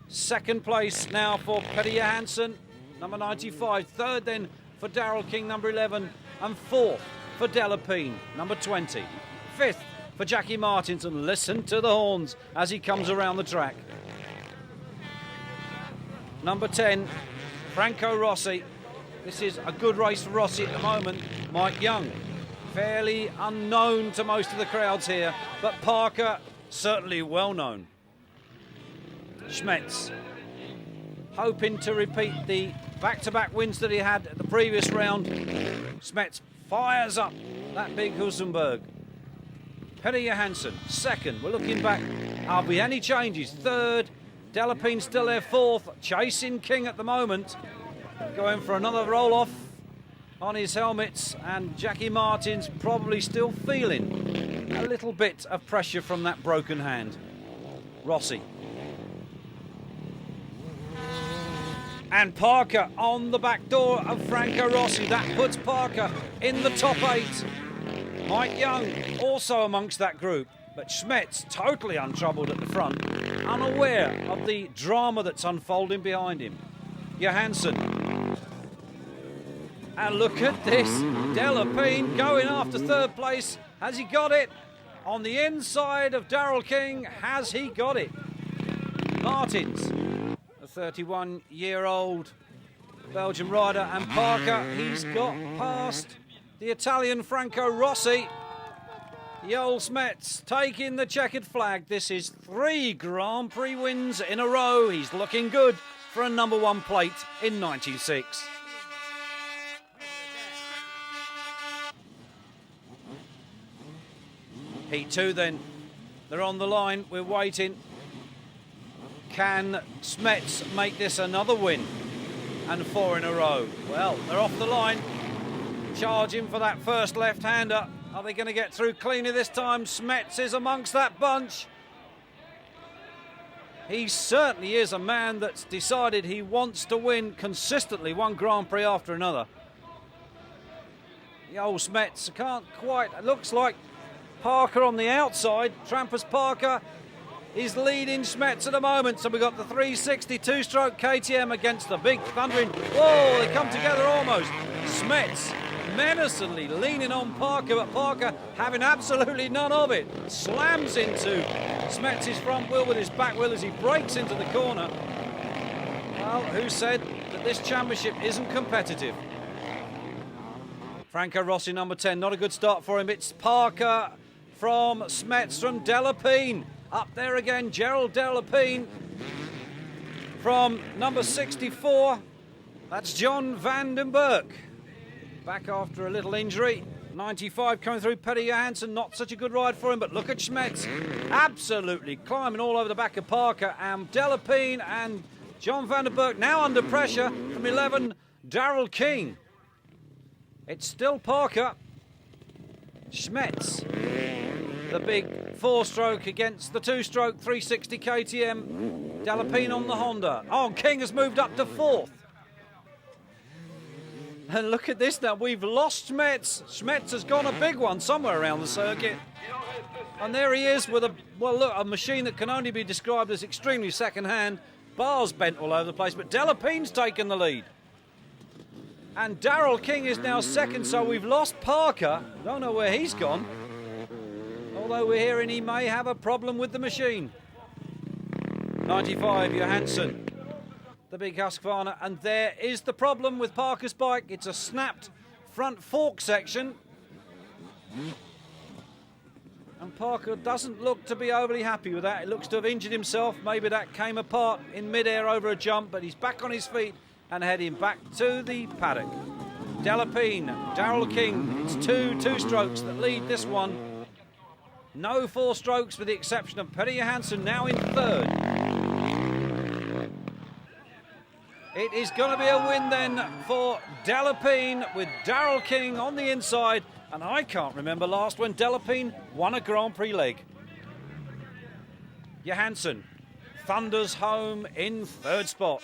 Second place now for Peter Johansson, number 95. Third then for Daryl King, number 11. And 4th for Delapine, number 20. 5th for Jackie Martins, and listen to the horns as he comes around the track. Number 10, Franco Rossi. This is a good race for Rossi at the moment. Mike Young, fairly unknown to most of the crowds here, but Parker certainly well known. Schmetz, hoping to repeat the back-to-back wins that he had at the previous round. Schmetz fires up that big Hülsenberg. Peter Johansson, second. We're looking back. Are there any changes? Third. Delapine still there, 4th. Chasing King at the moment. Going for another roll-off on his helmets. And Jackie Martins probably still feeling a little bit of pressure from that broken hand. Rossi. And Parker on the back door of Franco Rossi. That puts Parker in the top 8. Mike Young also amongst that group, but Schmetz totally untroubled at the front, unaware of the drama that's unfolding behind him. Johansson. And look at this, Delapine going after third place. Has he got it? On the inside of Daryl King, has he got it? Martins, a 31-year-old Belgian rider, and Parker, he's got past the Italian Franco Rossi. Joel Smets taking the checkered flag. This is 3 Grand Prix wins in a row. He's looking good for a #1 plate in 96. Heat 2 then. They're on the line. We're waiting. Can Smets make this another win? And 4 in a row. Well, they're off the line. Charging for that first left-hander. Are they going to get through cleanly this time? Smets is amongst that bunch. He certainly is a man that's decided he wants to win consistently one Grand Prix after another. The old Smets can't quite. It looks like Parker on the outside. Trampers Parker is leading Smets at the moment. So we've got the 362 stroke KTM against the big thundering. Whoa, they come together almost. Smets menacingly leaning on Parker, but Parker having absolutely none of it. Slams into Smets' front wheel with his back wheel as he breaks into the corner. Well, who said that this championship isn't competitive? Franco Rossi, number 10, not a good start for him. It's Parker from Smets from Delapine. Up there again, Gerald Delapine from number 64. That's John van den Berg. Back after a little injury. 95 coming through. Petty Johansson, not such a good ride for him, but look at Smets. Absolutely climbing all over the back of Parker. And Delapine and John van den Berg now under pressure from 11, Daryl King. It's still Parker. Smets, the big 4-stroke against the 2-stroke 360 KTM. Delapine on the Honda. Oh, King has moved up to 4th. And look at this now, we've lost Smets. Smets has gone a big one somewhere around the circuit. And there he is with a machine that can only be described as extremely second-hand. Bars bent all over the place, but Delapine's taken the lead. And Daryl King is now second, so we've lost Parker. Don't know where he's gone. Although we're hearing he may have a problem with the machine. 95, Johansson. The big Husqvarna, and there is the problem with Parker's bike. It's a snapped front fork section. And Parker doesn't look to be overly happy with that. He looks to have injured himself. Maybe that came apart in mid-air over a jump, but he's back on his feet and heading back to the paddock. Delapine, Daryl King. It's 2 strokes that lead this one. No 4 strokes with the exception of Petty Johansson now in 3rd. It is going to be a win then for Delapine with Daryl King on the inside. And I can't remember last when Delapine won a Grand Prix leg. Johansson thunders home in 3rd spot.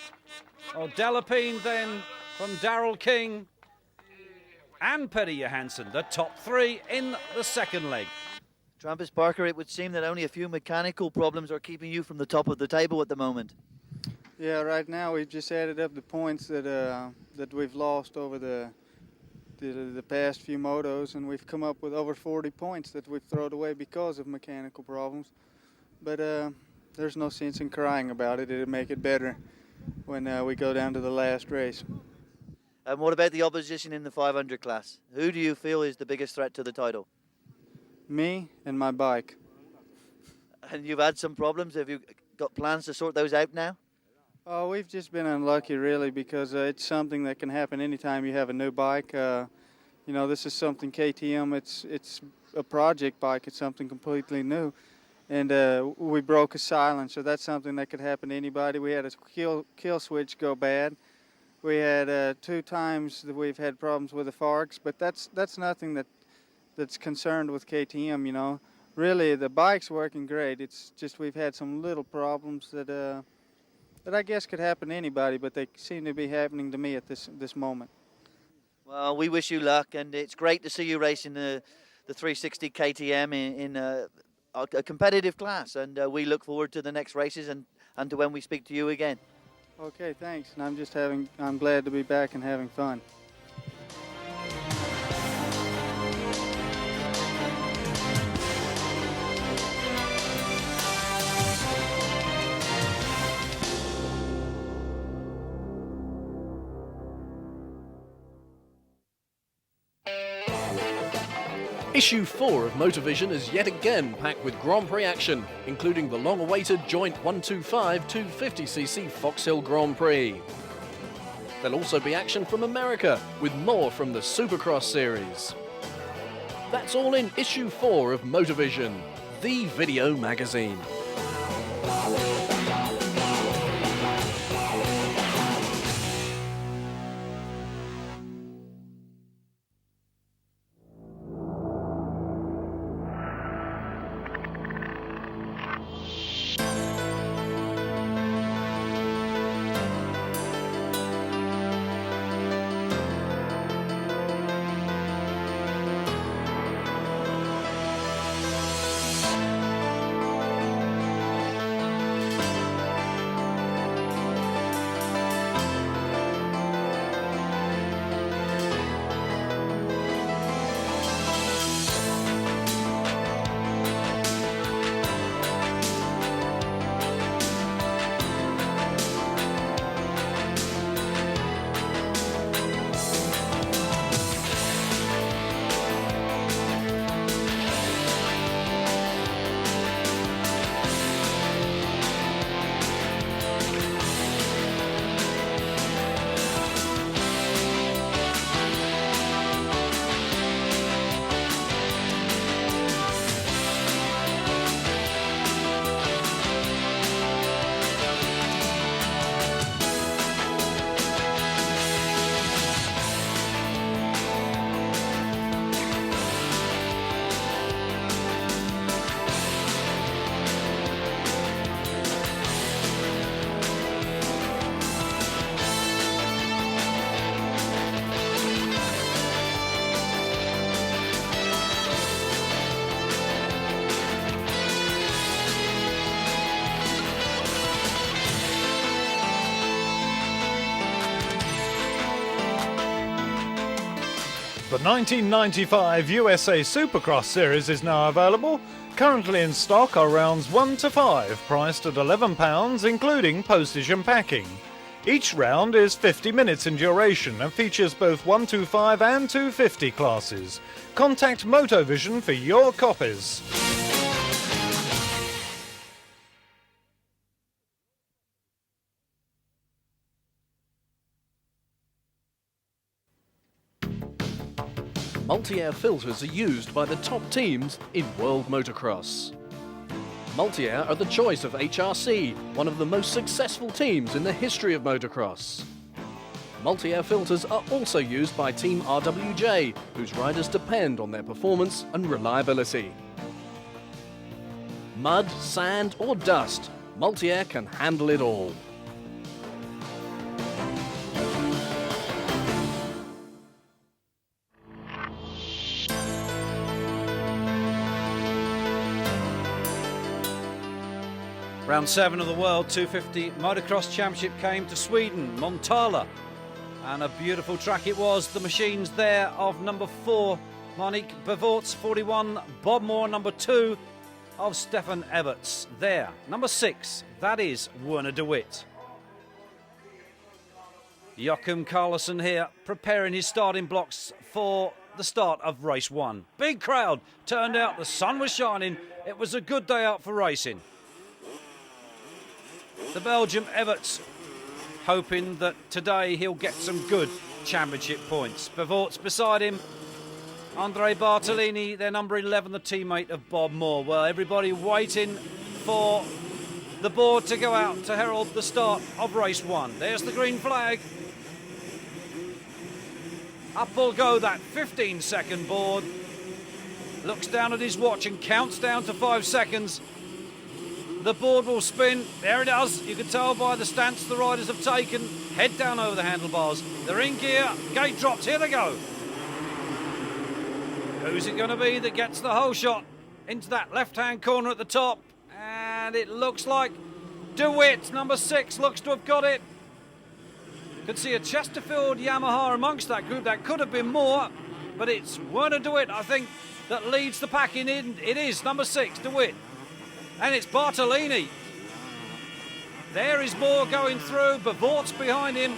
Oh, Delapine then from Daryl King and Petty Johansson, the top 3 in the 2nd leg. Trampus Parker, it would seem that only a few mechanical problems are keeping you from the top of the table at the moment. Yeah, right now we've just added up the points that we've lost over the past few motos, and we've come up with over 40 points that we've thrown away because of mechanical problems. But there's no sense in crying about it. It'll make it better when we go down to the last race. And what about the opposition in the 500 class? Who do you feel is the biggest threat to the title? Me and my bike. And you've had some problems. Have you got plans to sort those out now? Oh, we've just been unlucky, really, because it's something that can happen anytime you have a new bike. You know, this is something KTM. It's a project bike. It's something completely new, and we broke a silencer. That's something that could happen to anybody. We had a kill switch go bad. We had 2 times that we've had problems with the forks, but that's nothing that's concerned with KTM. You know, really the bike's working great. It's just we've had some little problems that I guess could happen to anybody, but they seem to be happening to me at this moment. Well, we wish you luck, and it's great to see you racing the the 360 KTM in a competitive class. And we look forward to the next races and to when we speak to you again. Okay, thanks. And I'm glad to be back and having fun. Issue 4 of Motovision is yet again packed with Grand Prix action, including the long-awaited joint 125 250cc Fox Hill Grand Prix. There'll also be action from America, with more from the Supercross series. That's all in Issue 4 of Motovision, the video magazine. The 1995 USA Supercross Series is now available. Currently in stock are rounds 1 to 5, priced at £11, including postage and packing. Each round is 50 minutes in duration and features both 125 and 250 classes. Contact Motovision for your copies. Multi-air filters are used by the top teams in world motocross. Multi-air are the choice of HRC, one of the most successful teams in the history of motocross. Multi-air filters are also used by Team RWJ, whose riders depend on their performance and reliability. Mud, sand or dust, Multi-air can handle it all. Round 7 of the World 250 Motocross Championship came to Sweden, Montala. And a beautiful track it was. The machines there of number 4, Monique Bevorts, 41, Bob Moore, number 2 of Stefan Everts. There, number 6, that is Werner de Witt. Joachim Carlson here, preparing his starting blocks for the start of race 1. Big crowd turned out, the sun was shining, it was a good day out for racing. The Belgian Everts hoping that today he'll get some good championship points. Bevorts beside him, Andre Bartolini, their number 11, the teammate of Bob Moore. Well, everybody waiting for the board to go out to herald the start of race 1. There's the green flag. Up will go that 15-second board. Looks down at his watch and counts down to 5 seconds. The board will spin. There it does. You can tell by the stance the riders have taken. Head down over the handlebars. They're in gear. Gate drops. Here they go. Who's it going to be that gets the whole shot into that left-hand corner at the top? And it looks like DeWitt, number 6, looks to have got it. Could see a Chesterfield Yamaha amongst that group. That could have been more, but it's Werner DeWitt, I think, that leads the pack in. It is number 6, DeWitt. And it's Bartolini. There is Moore going through, Bavort's behind him.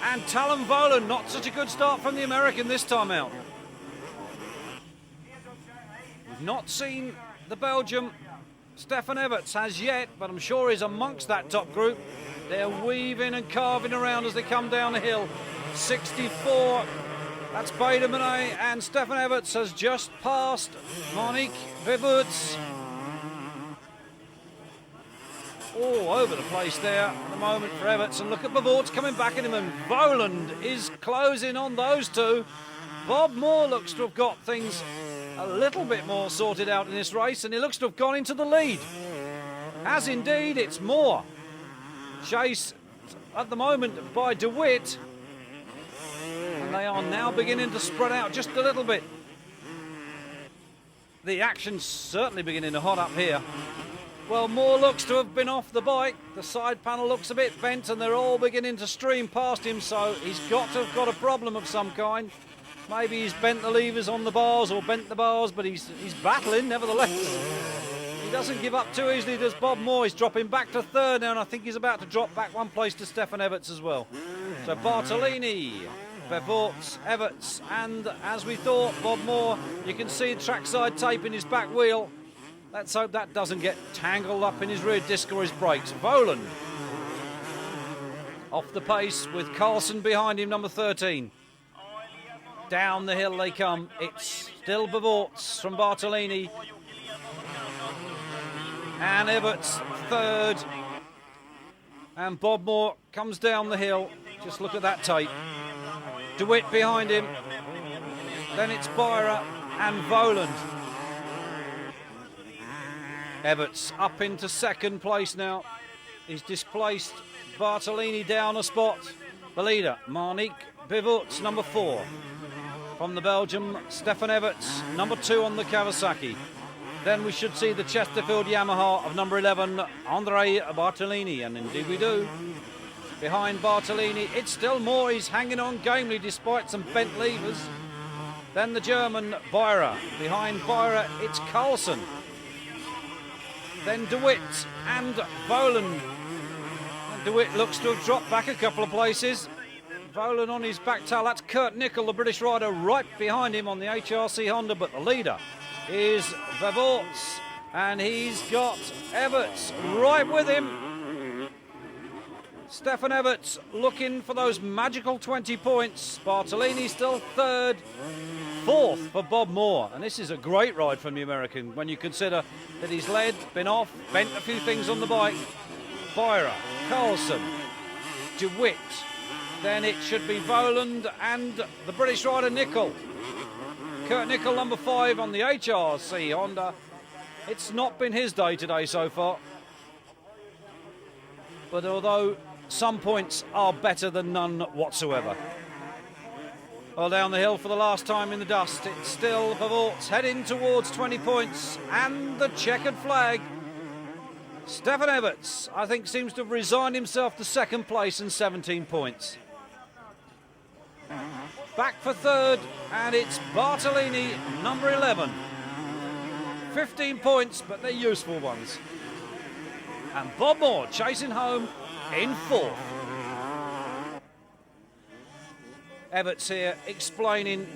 And Talon Volan, not such a good start from the American this time out. We've not seen the Belgium Stefan Everts as yet, but I'm sure he's amongst that top group. They're weaving and carving around as they come down the hill. 64, that's Baudemont, and Stefan Everts has just passed Monique Vivuts. All over the place there at the moment for Everts, and look at Bavort's coming back at him, and Voland is closing on those two. Bob Moore looks to have got things a little bit more sorted out in this race, and he looks to have gone into the lead. As indeed, it's Moore. Chased at the moment by DeWitt, and they are now beginning to spread out just a little bit. The action's certainly beginning to hot up here. Well, Moore looks to have been off the bike. The side panel looks a bit bent, and they're all beginning to stream past him, so he's got to have got a problem of some kind. Maybe he's bent the levers on the bars or bent the bars, but he's battling nevertheless. He doesn't give up too easily, does Bob Moore. He's dropping back to third now, and I think he's about to drop back one place to Stefan Everts as well. So Bartolini, Bevorts, Everts, and as we thought, Bob Moore, you can see trackside tape in his back wheel. Let's hope that doesn't get tangled up in his rear disc or his brakes. Voland off the pace with Carlson behind him, number 13. Down the hill they come. It's still Bevorts from Bartolini. And Everts third. And Bob Moore comes down the hill. Just look at that tape. DeWitt behind him. Then it's Byra and Voland. Everts up into second place now. He's displaced Bartolini down a spot. The leader, Monique Bevorts, number 4. From the Belgium, Stefan Everts, number 2 on the Kawasaki. Then we should see the Chesterfield Yamaha of number 11, Andre Bartolini, and indeed we do. Behind Bartolini, it's still Moore. He's hanging on gamely despite some bent levers. Then the German, Byra. Behind Byra, it's Carlson. Then DeWitt and Voland. DeWitt looks to have dropped back a couple of places. Voland on his back tail. That's Kurt Nickel, the British rider, right behind him on the HRC Honda, but the leader is Bevorts, and he's got Everts right with him. Stefan Everts looking for those magical 20 points. Bartolini still third. Fourth for Bob Moore, and this is a great ride from the American when you consider that he's led, been off, bent a few things on the bike. Byra, Carlson, DeWitt, then it should be Voland and the British rider Nickel. Kurt Nickel, number 5 on the HRC Honda. It's not been his day today so far, but although some points are better than none whatsoever. Well, down the hill for the last time in the dust, it's still Bevorts heading towards 20 points and the checkered flag. Stefan Everts, I think, seems to have resigned himself to second place and 17 points. Back for third, and it's Bartolini, number 11. 15 points, but they're useful ones. And Bob Moore chasing home in fourth. Everts here explaining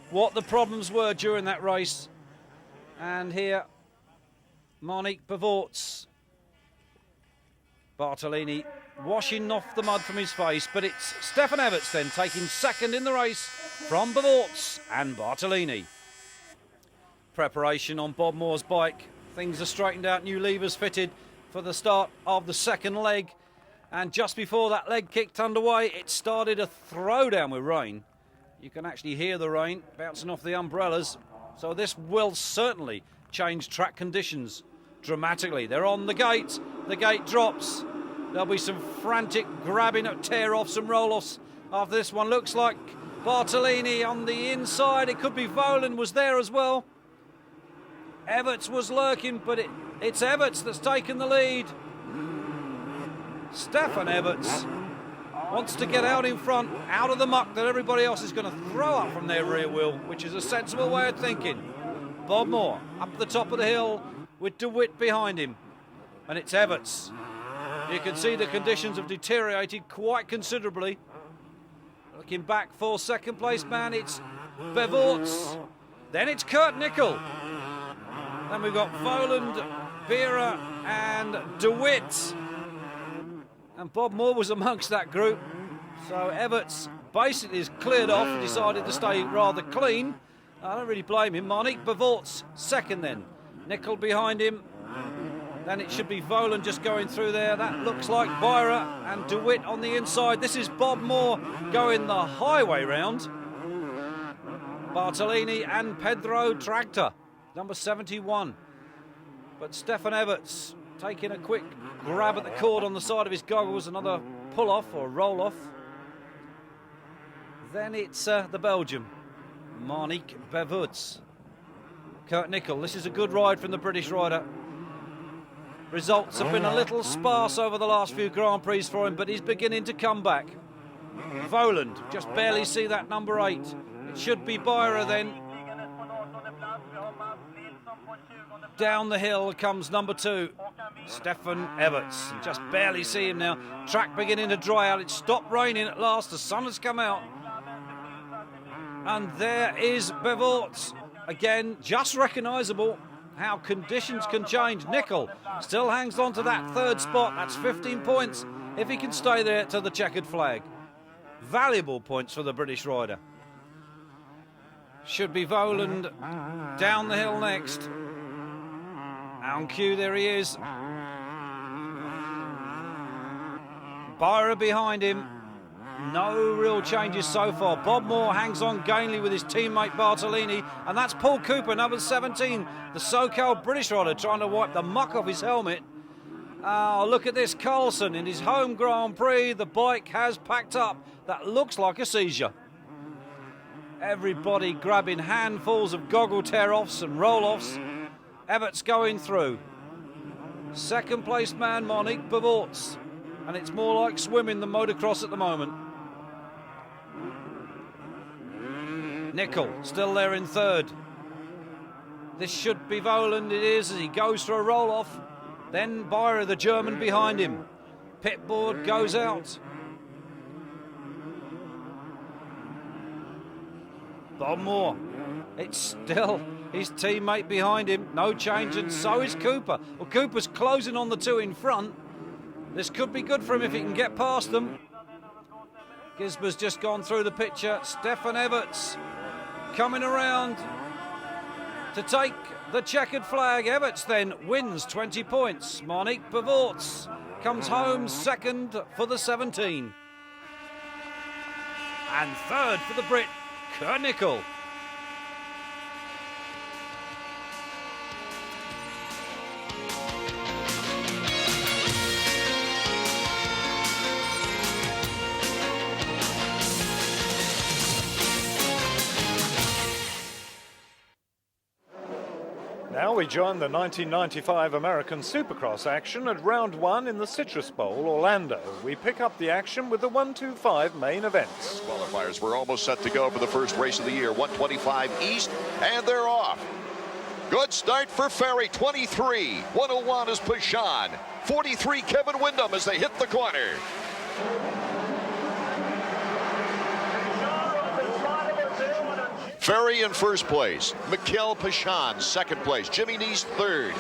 what the problems were during that race. And here, Monique Bevorts. Bartolini washing off the mud from his face, but it's Stefan Everts then taking second in the race from Bevorts and Bartolini. Preparation on Bob Moore's bike. Things are straightened out, new levers fitted for the start of the second leg. And just before that leg kicked underway, it started a throwdown with rain. You can actually hear the rain bouncing off the umbrellas. So this will certainly change track conditions dramatically. They're on the gate drops. There'll be some frantic grabbing at tear-offs and roll-offs after this one. Looks like Bartolini on the inside. It could be Voland was there as well. Everts was lurking, but it's Everts that's taken the lead. Stefan Everts wants to get out in front, out of the muck that everybody else is going to throw up from their rear wheel, which is a sensible way of thinking. Bob Moore up the top of the hill with DeWitt behind him. And it's Everts. You can see the conditions have deteriorated quite considerably. Looking back for second place man, it's Bevorts. Then it's Kurt Nickel. Then we've got Voland, Vera and DeWitt. And Bob Moore was amongst that group. So Everts basically is cleared off and decided to stay rather clean. I don't really blame him. Monique Bevorts second then. Nickel behind him. Then it should be Voland just going through there. That looks like Byra and DeWitt on the inside. This is Bob Moore going the highway round. Bartolini and Pedro Tractor, number 71. But Stefan Everts taking a quick grab at the cord on the side of his goggles. Another pull-off or roll-off. Then it's the Belgian, Monique Bevorts. Kurt Nickel, this is a good ride from the British rider. Results have been a little sparse over the last few Grand Prix for him, but he's beginning to come back. Voland, just barely see that number 8. It should be Byra then. Down the hill comes number 2, Stefan Everts. Just barely see him now. Track beginning to dry out. It's stopped raining at last. The sun has come out. And there is Bevorts. Again, just recognisable how conditions can change. Nickel still hangs on to that third spot. That's 15 points if he can stay there to the checkered flag. Valuable points for the British rider. Should be Voland down the hill next. On cue, there he is. Byra behind him. No real changes so far. Bob Moore hangs on gainly with his teammate Bartolini, and that's Paul Cooper, number 17, the SoCal British rider, trying to wipe the muck off his helmet. Oh, look at this, Carlson in his home Grand Prix. The bike has packed up. That looks like a seizure. Everybody grabbing handfuls of goggle tear-offs and roll-offs. Everts going through. Second place man, Monique Bevorts. And it's more like swimming than motocross at the moment. Nickel still there in third. This should be Voland, it is, as he goes for a roll-off. Then Byra, the German, behind him. Pit board goes out. Bob Moore. It's still his teammate behind him. No change, and so is Cooper. Well, Cooper's closing on the 2 in front. This could be good for him if he can get past them. Gisber's just gone through the picture. Stefan Everts coming around to take the checkered flag. Everts then wins 20 points. Monique Bevorts comes home second for the 17. And third for the Brit, Kurt Nickel. Now we join the 1995 American Supercross action at round 1 in the Citrus Bowl, Orlando. We pick up the action with the 125 main events. Qualifiers were almost set to go for the first race of the year, 125 East, and they're off. Good start for Ferry, 23. 101 is Pashan. 43, Kevin Windham as they hit the corner. Ferry in first place, Mikhail Pashan second place, Jimmy Neese third,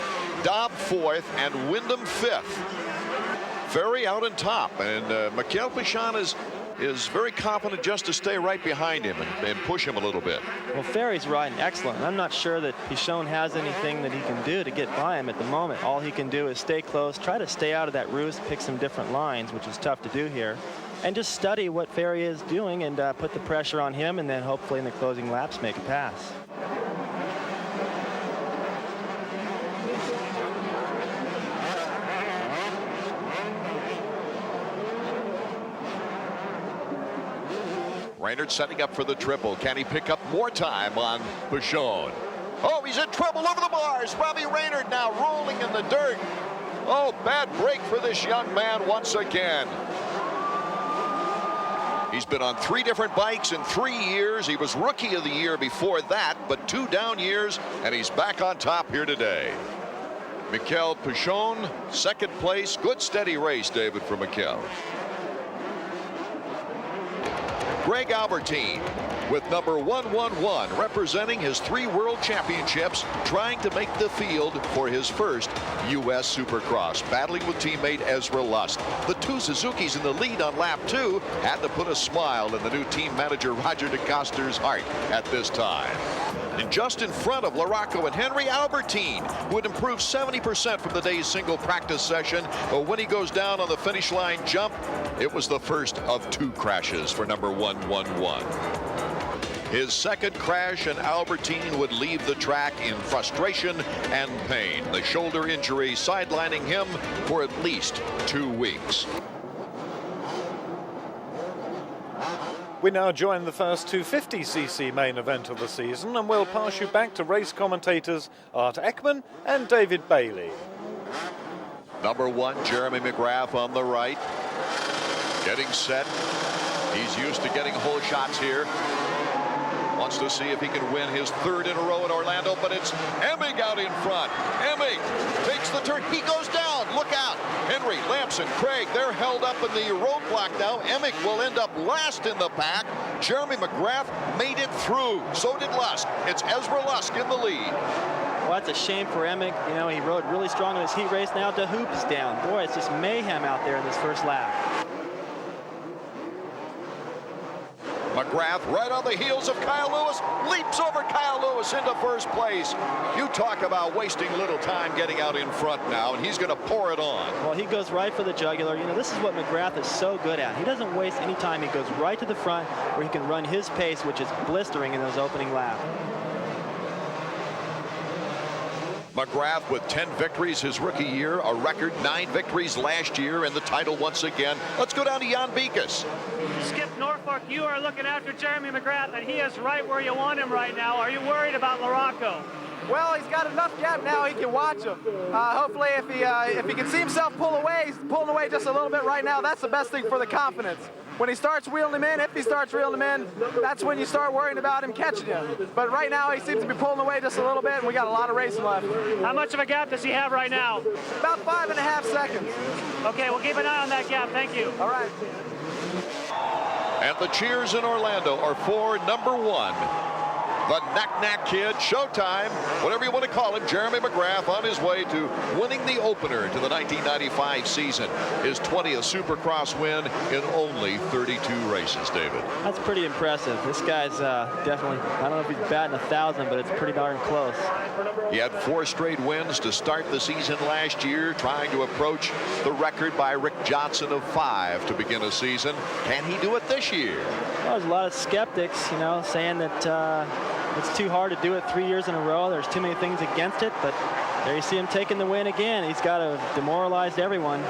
Dobb fourth, and Windham fifth. Ferry out on top, and Mikhail Pashan is very confident just to stay right behind him and push him a little bit. Well, Ferry's riding excellent. I'm not sure that Pichon has anything that he can do to get by him at the moment. All he can do is stay close, try to stay out of that roost, pick some different lines, which is tough to do here, and just study what Ferry is doing and put the pressure on him, and then hopefully in the closing laps make a pass. Raynard setting up for the triple. Can he pick up more time on Pichon? Oh, he's in trouble over the bars. Robbie Raynard now rolling in the dirt. Oh, bad break for this young man once again. He's been on 3 different bikes in 3 years. He was Rookie of the Year before that, but 2 down years, and he's back on top here today. Mikel Pichon, second place. Good steady race, David, for Mikel. Greg Albertine with number 111, representing his 3 world championships, trying to make the field for his first U.S. Supercross, battling with teammate Ezra Lust. The 2 Suzukis in the lead on lap 2 had to put a smile in the new team manager Roger DeCoster's heart at this time. And just in front of Larocco and Henry, Albertine, who had improved 70% from the day's single practice session. But when he goes down on the finish line jump, it was the first of 2 crashes for number 111. His second crash, and Albertine would leave the track in frustration and pain. The shoulder injury sidelining him for at least 2 weeks. We now join the first 250cc main event of the season, and we'll pass you back to race commentators Art Ekman and David Bailey. Number 1, Jeremy McGrath on the right. Getting set. He's used to getting whole shots here. Wants to see if he can win his 3rd in a row in Orlando, but it's Emig out in front. Emig takes the turn. He goes down. Look out. Henry, Lamson, Craig, they're held up in the roadblock now. Emig will end up last in the pack. Jeremy McGrath made it through. So did Lusk. It's Ezra Lusk in the lead. Well, that's a shame for Emig. You know, he rode really strong in his heat race. Now DeHoop's down. Boy, it's just mayhem out there in this first lap. McGrath right on the heels of Kyle Lewis, leaps over Kyle Lewis into first place. You talk about wasting little time getting out in front now, and he's going to pour it on. Well, he goes right for the jugular. You know, this is what McGrath is so good at. He doesn't waste any time. He goes right to the front where he can run his pace, which is blistering in those opening laps. McGrath with 10 victories his rookie year, a record 9 victories last year, and the title once again. Let's go down to Jan Beekes. Skip Norfolk, you are looking after Jeremy McGrath, and he is right where you want him right now. Are you worried about Larocco? Well, he's got enough gap now he can watch him. Hopefully, if he can see himself pull away, he's pulling away just a little bit right now. That's the best thing for the confidence. When he starts reeling him in, if he starts reeling him in, that's when you start worrying about him catching him. But right now, he seems to be pulling away just a little bit, and we got a lot of racing left. How much of a gap does he have right now? About 5.5 seconds. Okay, we'll keep an eye on that gap. Thank you. All right. And the cheers in Orlando are for number 1. The Knack-Knack Kid, Showtime, whatever you want to call him, Jeremy McGrath on his way to winning the opener to the 1995 season. His 20th Supercross win in only 32 races, David. That's pretty impressive. This guy's definitely, I don't know if he's batting 1,000, but it's pretty darn close. He had 4 straight wins to start the season last year, trying to approach the record by Rick Johnson of 5 to begin a season. Can he do it this year? Well, there's a lot of skeptics, you know, saying that it's too hard to do it 3 years in a row. There's too many things against it, but there you see him taking the win again. He's got to demoralize everyone.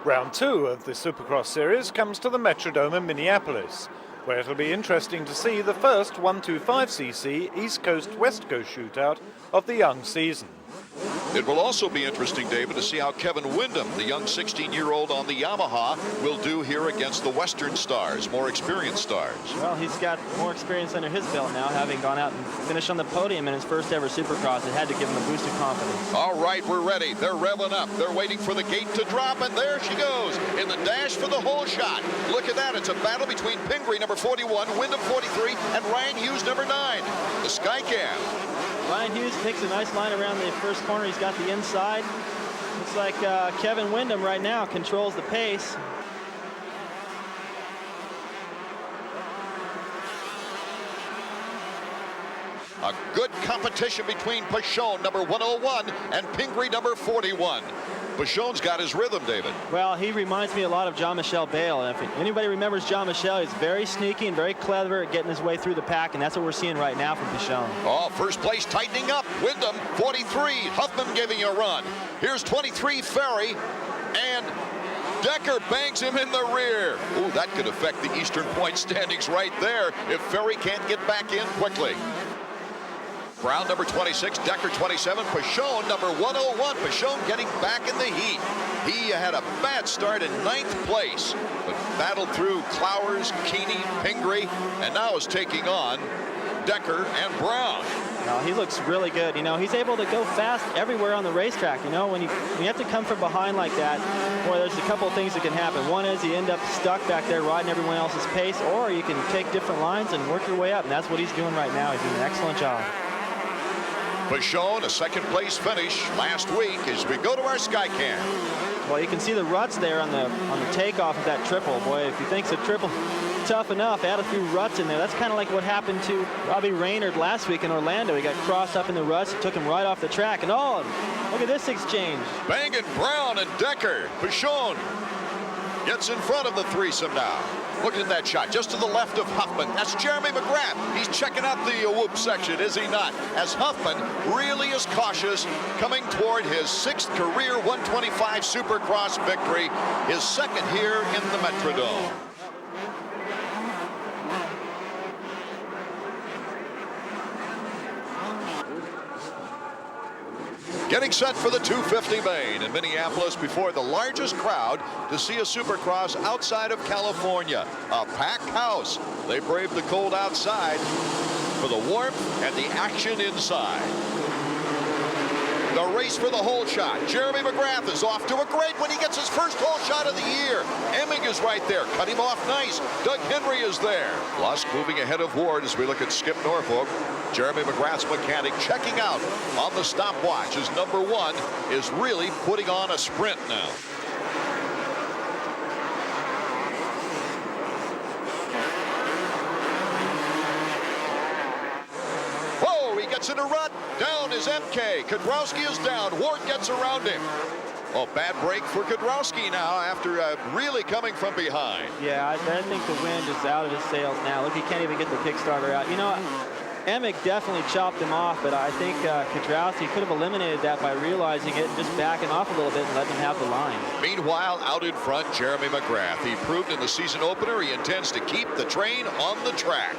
Round 2 of the Supercross series comes to the Metrodome in Minneapolis, where it'll be interesting to see the first 125cc East Coast-West Coast shootout of the young season. It will also be interesting, David, to see how Kevin Windham, the young 16-year-old on the Yamaha, will do here against the Western stars, more experienced stars. Well, he's got more experience under his belt now, having gone out and finished on the podium in his first ever Supercross. It had to give him a boost of confidence. All right, we're ready. They're revving up. They're waiting for the gate to drop, and there she goes in the dash for the whole shot. Look at that. It's a battle between Pingree, number 41, Windham, 43, and Ryan Hughes, number 9. The Skycam. Ryan Hughes takes a nice line around the first corner. He's got the inside. Looks like Kevin Windham right now controls the pace. A good competition between Pichon, number 101, and Pingree, number 41. Pichon's got his rhythm, David. Well, he reminds me a lot of Jean-Michel Bale. And if anybody remembers Jean-Michel, he's very sneaky and very clever at getting his way through the pack, and that's what we're seeing right now from Pichon. Oh, first place tightening up. Wyndham, 43. Huffman giving a run. Here's 23, Ferry, and Decker bangs him in the rear. Ooh, that could affect the Eastern Point standings right there if Ferry can't get back in quickly. Brown, number 26, Decker, 27, Pichon, number 101. Pichon getting back in the heat. He had a bad start in 9th place, but battled through Clowers, Keeney, Pingree, and now is taking on Decker and Brown. No, he looks really good. You know, he's able to go fast everywhere on the racetrack. You know, when you have to come from behind like that, boy, there's a couple of things that can happen. One is you end up stuck back there riding everyone else's pace, or you can take different lines and work your way up, and that's what he's doing right now. He's doing an excellent job. Pichon, a 2nd place finish last week as we go to our sky cam. Well, you can see the ruts there on the takeoff of that triple. Boy, if you think the triple tough enough, add a few ruts in there. That's kind of like what happened to Robbie Reynard last week in Orlando. He got crossed up in the ruts. It took him right off the track. And oh, look at this exchange. Banging Brown and Decker. Pichon gets in front of the threesome now. Looking at that shot just to the left of Huffman. That's Jeremy McGrath. He's checking out the whoop section, is he not? As Huffman really is cautious, coming toward his 6th career 125 Supercross victory, his 2nd here in the Metrodome. Getting set for the 250 main in Minneapolis before the largest crowd to see a Supercross outside of California. A packed house. They braved the cold outside for the warmth and the action inside. The race for the hole shot. Jeremy McGrath is off to a great when he gets his first hole shot of the year. Emming is right there. Cut him off nice. Doug Henry is there. Lusk moving ahead of Ward as we look at Skip Norfolk. Jeremy McGrath's mechanic checking out on the stopwatch as number 1 is really putting on a sprint now. Whoa, he gets in a rut. Down is MK. Kudrowski is down. Ward gets around him. Oh, bad break for Kudrowski now after really coming from behind. Yeah, I think the wind is out of his sails now. Look, he can't even get the Kickstarter out. You know, Emick definitely chopped him off, but I think Kudrowski could have eliminated that by realizing it and just backing off a little bit and letting him have the line. Meanwhile, out in front, Jeremy McGrath. He proved in the season opener he intends to keep the train on the track.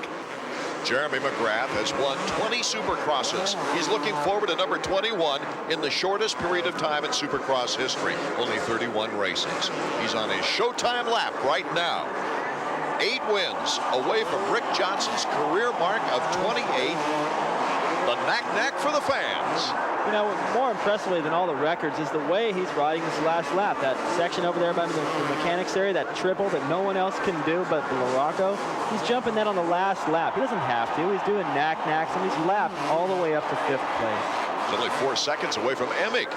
Jeremy McGrath has won 20 Supercrosses. He's looking forward to number 21 in the shortest period of time in Supercross history. Only 31 races. He's on his showtime lap right now. 8 wins away from Rick Johnson's career mark of 28. The knack for the fans. You know, more impressively than all the records is the way he's riding this last lap. That section over there by the mechanics area, that triple that no one else can do but Larocco. He's jumping that on the last lap. He doesn't have to. He's doing knacks, and he's lapped all the way up to 5th place. He's only 4 seconds away from Emick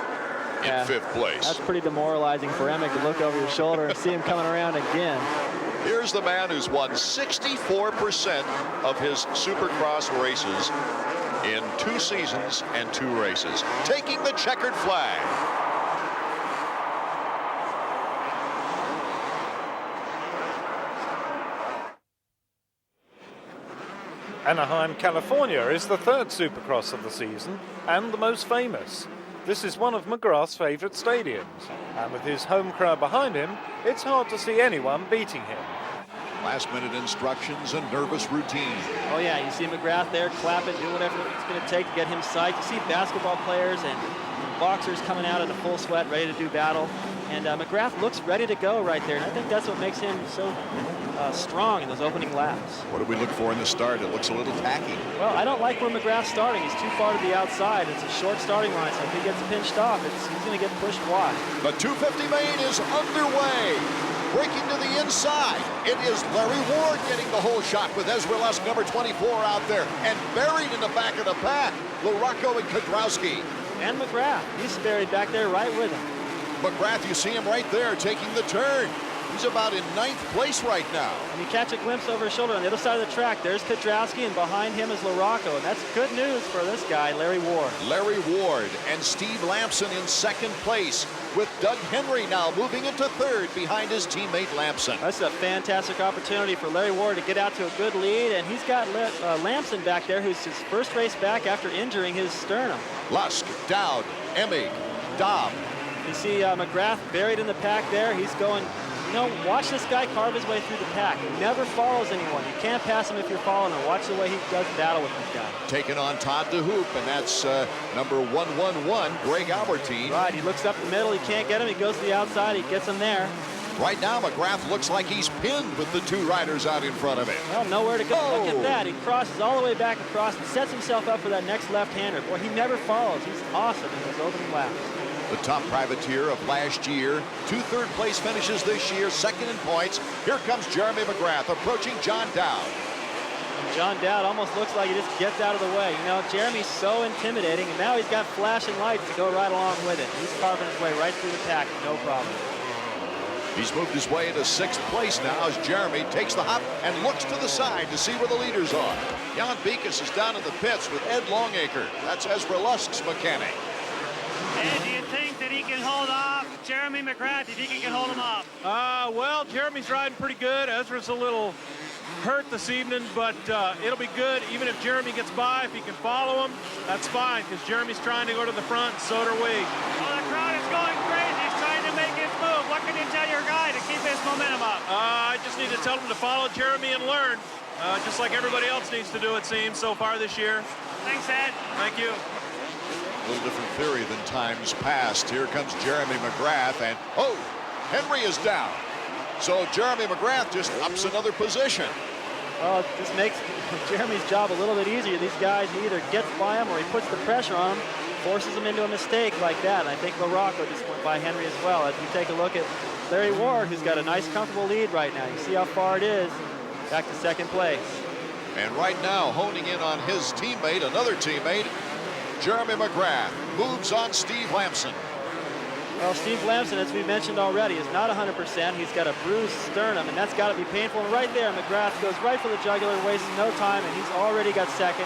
in 5th place. That's pretty demoralizing for Emick to look over your shoulder and see him coming around again. Here's the man who's won 64% of his Supercross races in 2 seasons and 2 races, taking the checkered flag. Anaheim, California is the 3rd Supercross of the season and the most famous. This is one of McGrath's favourite stadiums, and with his home crowd behind him, it's hard to see anyone beating him. Last-minute instructions and nervous routine. Oh yeah, you see McGrath there clapping, do whatever it's going to take to get him psyched. You see basketball players and boxers coming out in a full sweat, ready to do battle. And McGrath looks ready to go right there, and I think that's what makes him so strong in those opening laps. What do we look for in the start? It looks a little tacky. Well, I don't like where McGrath's starting. He's too far to the outside. It's a short starting line, so if he gets pinched off, he's going to get pushed wide. The 250 main is underway. Breaking to the inside. It is Larry Ward getting the whole shot with Ezra Lusk, number 24, out there. And buried in the back of the pack, Larocco and Kudrowski. And McGrath, he's buried back there right with him. McGrath, you see him right there taking the turn. He's about in 9th place right now. And you catch a glimpse over his shoulder on the other side of the track. There's Kudrowski, and behind him is LaRocco. And that's good news for this guy, Larry Ward. Larry Ward and Steve Lamson in 2nd place, with Doug Henry now moving into 3rd behind his teammate Lamson. That's a fantastic opportunity for Larry Ward to get out to a good lead, and he's got Lamson back there, who's his first race back after injuring his sternum. Lusk, Dowd, Emig, Dobb. You see McGrath buried in the pack there. He's going, you know, watch this guy carve his way through the pack. He never follows anyone. You can't pass him if you're following him. Watch the way he does battle with this guy. Taking on Todd DeHoop, and that's number 111, Greg Albertine. Right, he looks up the middle. He can't get him. He goes to the outside. He gets him there. Right now, McGrath looks like he's pinned with the 2 riders out in front of him. Well, nowhere to go. Oh. Look at that. He crosses all the way back across and sets himself up for that next left-hander. Boy, he never follows. He's awesome in his opening laps. The top privateer of last year. 2 third-place finishes this year, 2nd in points. Here comes Jeremy McGrath approaching John Dowd. And John Dowd almost looks like he just gets out of the way. You know, Jeremy's so intimidating, and now he's got flashing lights to go right along with it. He's carving his way right through the pack, no problem. He's moved his way into 6th place now as Jeremy takes the hop and looks to the side to see where the leaders are. Jan Beekes is down in the pits with Ed Longacre. That's Ezra Lusk's mechanic. And do you think that he can hold off Jeremy McGrath? Do you think he can hold him off? Well, Jeremy's riding pretty good. Ezra's a little hurt this evening, but it'll be good. Even if Jeremy gets by, if he can follow him, that's fine, because Jeremy's trying to go to the front, so are we. Oh, the crowd is going crazy. He's trying to make his move. What can you tell your guy to keep his momentum up? I just need to tell him to follow Jeremy and learn, just like everybody else needs to do, it seems, so far this year. Thanks, Ed. Thank you. A little different theory than times past. Here comes Jeremy McGrath, and oh, Henry is down. So Jeremy McGrath just ups another position. Well, this makes Jeremy's job a little bit easier. These guys, he either gets by him or he puts the pressure on him, forces him into a mistake like that. And I think LaRocco just went by Henry as well. As you take a look at Larry Ward, who's got a nice, comfortable lead right now. You see how far it is, back to 2nd place. And right now, honing in on his teammate, another teammate, Jeremy McGrath moves on Steve Lamson. Well, Steve Lamson, as we mentioned already, is not 100%. He's got a bruised sternum, and that's got to be painful. And right there, McGrath goes right for the jugular, wastes no time, and he's already got 2nd,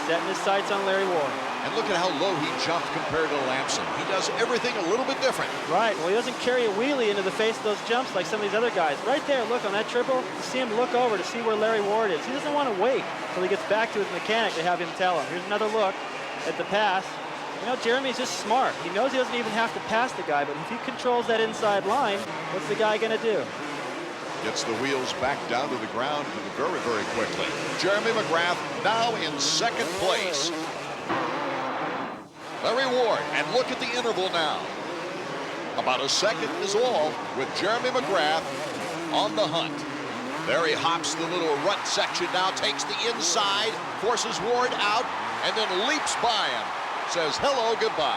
setting his sights on Larry Ward. And look at how low he jumped compared to Lamson. He does everything a little bit different. Right. Well, he doesn't carry a wheelie into the face of those jumps like some of these other guys. Right there, look, on that triple, you see him look over to see where Larry Ward is. He doesn't want to wait until he gets back to his mechanic to have him tell him. Here's another look at the pass. You know, Jeremy's just smart. He knows he doesn't even have to pass the guy, but if he controls that inside line, what's the guy going to do? Gets the wheels back down to the ground very, very quickly. Jeremy McGrath now in 2nd place. Larry Ward, and look at the interval now. About a second is all with Jeremy McGrath on the hunt. There he hops the little rut section now, takes the inside, forces Ward out, and then leaps by him. Says hello, goodbye.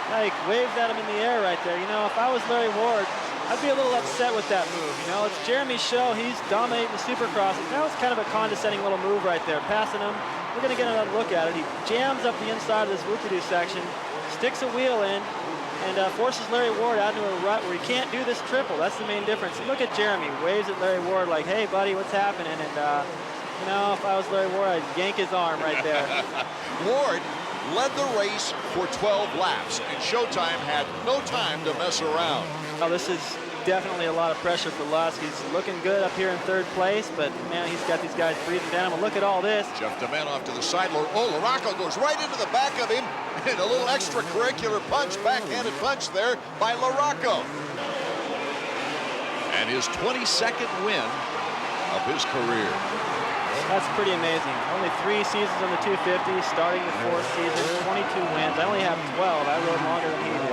Like, waves at him in the air right there. You know, if I was Larry Ward, I'd be a little upset with that move. You know, it's Jeremy's show. He's dominating the Supercross. That was kind of a condescending little move right there, passing him. We're going to get another look at it. He jams up the inside of this whoop-de-doo section, sticks a wheel in, and forces Larry Ward out into a rut where he can't do this triple. That's the main difference. Look at Jeremy. Waves at Larry Ward like, hey, buddy, what's happening? And, you know, if I was Larry Ward, I'd yank his arm right there. Ward led the race for 12 laps, and Showtime had no time to mess around. Well, this is definitely a lot of pressure for Lusk. He's looking good up here in 3rd place, but man, he's got these guys breathing down him. And look at all this. Jeff DeMent off to the side. Oh, LaRocco goes right into the back of him, and a little extracurricular punch, backhanded punch there by LaRocco. And his 22nd win of his career. That's pretty amazing. Only 3 seasons on the 250, starting the 4th season, 22 wins. I only have 12. I rode longer than he did.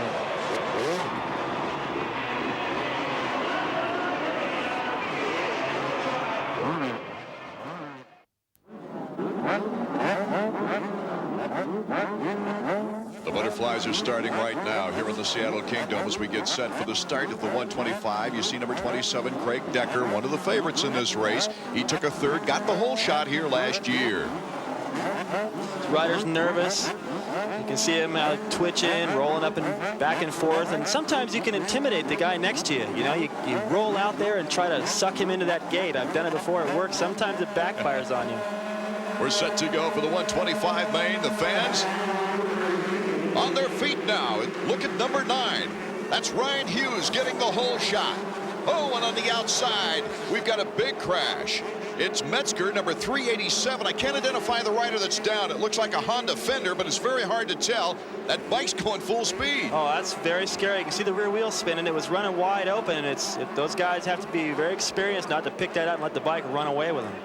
The Butterflies are starting right now here in the Seattle Kingdom as we get set for the start of the 125. You see number 27, Craig Decker, one of the favorites in this race. He took a 3rd, got the whole shot here last year. The rider's nervous. You can see him twitching, rolling up and back and forth, and sometimes you can intimidate the guy next to you. You know, you roll out there and try to suck him into that gate. I've done it before. It works. Sometimes it backfires on you. We're set to go for the 125 main. The fans on their feet now. Look at number 9. That's Ryan Hughes getting the whole shot. Oh, and on the outside, we've got a big crash. It's Metzger, number 387. I can't identify the rider that's down. It looks like a Honda Fender, but it's very hard to tell. That bike's going full speed. Oh, that's very scary. You can see the rear wheel spinning. It was running wide open, and those guys have to be very experienced not to pick that up and let the bike run away with them.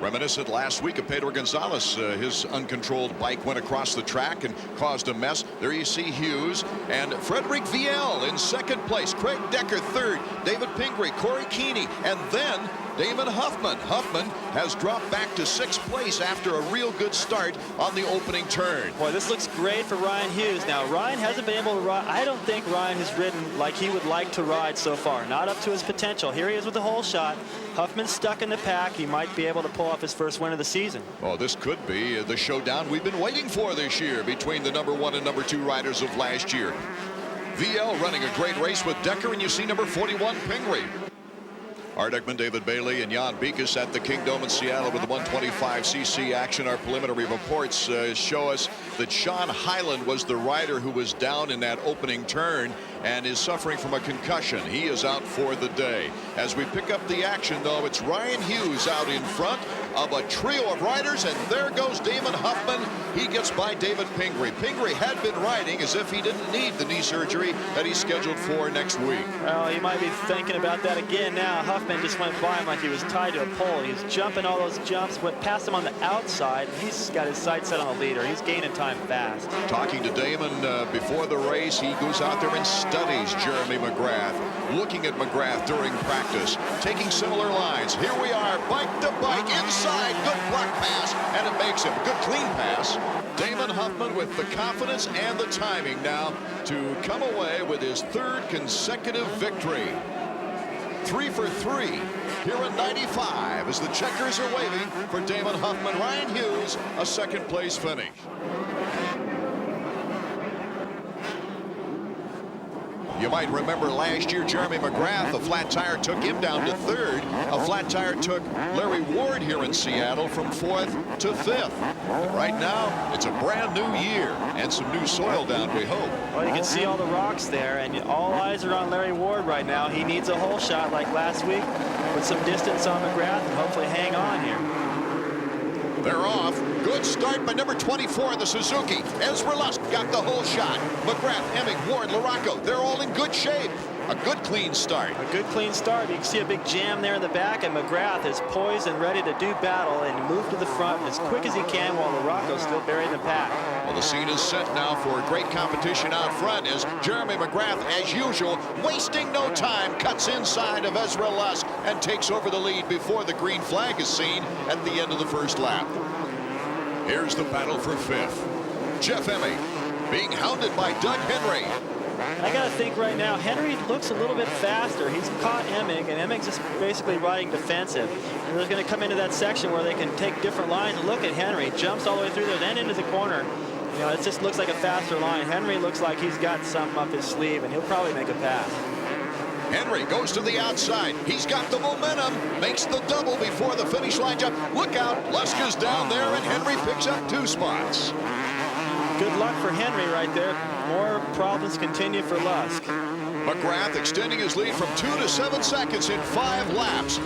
Reminiscent last week of Pedro Gonzalez. His uncontrolled bike went across the track and caused a mess. There you see Hughes and Frederick Viel in second place. Craig Decker third. David Pingree, Corey Keeney, and then Damon Huffman. Huffman has dropped back to 6th place after a real good start on the opening turn. Boy, this looks great for Ryan Hughes. Now, Ryan hasn't been able to ride. I don't think Ryan has ridden like he would like to ride so far. Not up to his potential. Here he is with the whole shot. Huffman's stuck in the pack. He might be able to pull off his first win of the season. Oh, this could be the showdown we've been waiting for this year between the number 1 and number 2 riders of last year. VL running a great race with Decker, and you see number 41, Pingree. Art Ekman, David Bailey, and Jan Beekes at the Kingdome in Seattle with the 125cc action. Our preliminary reports show us that Sean Hyland was the rider who was down in that opening turn and is suffering from a concussion. He is out for the day. As we pick up the action, though, it's Ryan Hughes out in front of a trio of riders, and there goes Damon Huffman. He gets by David Pingree. Pingree had been riding as if he didn't need the knee surgery that he's scheduled for next week. Well, you might be thinking about that again now. Huffman just went by him like he was tied to a pole. He's jumping all those jumps, went past him on the outside. He's got his sights set on the leader. He's gaining time fast. Talking to Damon before the race, he goes out there and studies Jeremy McGrath, looking at McGrath during practice, taking similar lines. Here we are, bike to bike, inside, good block pass, and it makes him a good clean pass. Damon Huffman with the confidence and the timing now to come away with his 3rd consecutive victory. 3 for 3 here in 95 as the checkers are waving for Damon Huffman. Ryan Hughes, a 2nd place finish. You might remember last year, Jeremy McGrath, a flat tire took him down to 3rd. A flat tire took Larry Ward here in Seattle from 4th to 5th. But right now, it's a brand new year and some new soil down, we hope. Well, you can see all the rocks there, and all eyes are on Larry Ward right now. He needs a hole shot like last week, put some distance on McGrath, and hopefully hang on here. They're off. Good start by number 24 in the Suzuki. Ezra Lusk got the whole shot. McGrath, Hemming, Ward, Larocco, they're all in good shape. A good clean start. A good clean start. You can see a big jam there in the back, and McGrath is poised and ready to do battle and move to the front as quick as he can while Larocco's still buried in the pack. Well, the scene is set now for great competition out front as Jeremy McGrath, as usual, wasting no time, cuts inside of Ezra Lusk and takes over the lead before the green flag is seen at the end of the first lap. Here's the battle for 5th. Jeff Hemming being hounded by Doug Henry. I got to think right now, Henry looks a little bit faster. He's caught Hemming, and Hemming's just basically riding defensive. And they're going to come into that section where they can take different lines and look at Henry. Jumps all the way through there, then into the corner. You know, it just looks like a faster line. Henry looks like he's got something up his sleeve, and he'll probably make a pass. Henry goes to the outside. He's got the momentum, makes the double before the finish line jump. Look out, Lusk is down there, and Henry picks up 2 spots. Good luck for Henry right there. More problems continue for Lusk. McGrath extending his lead from 2 to 7 seconds in 5 laps.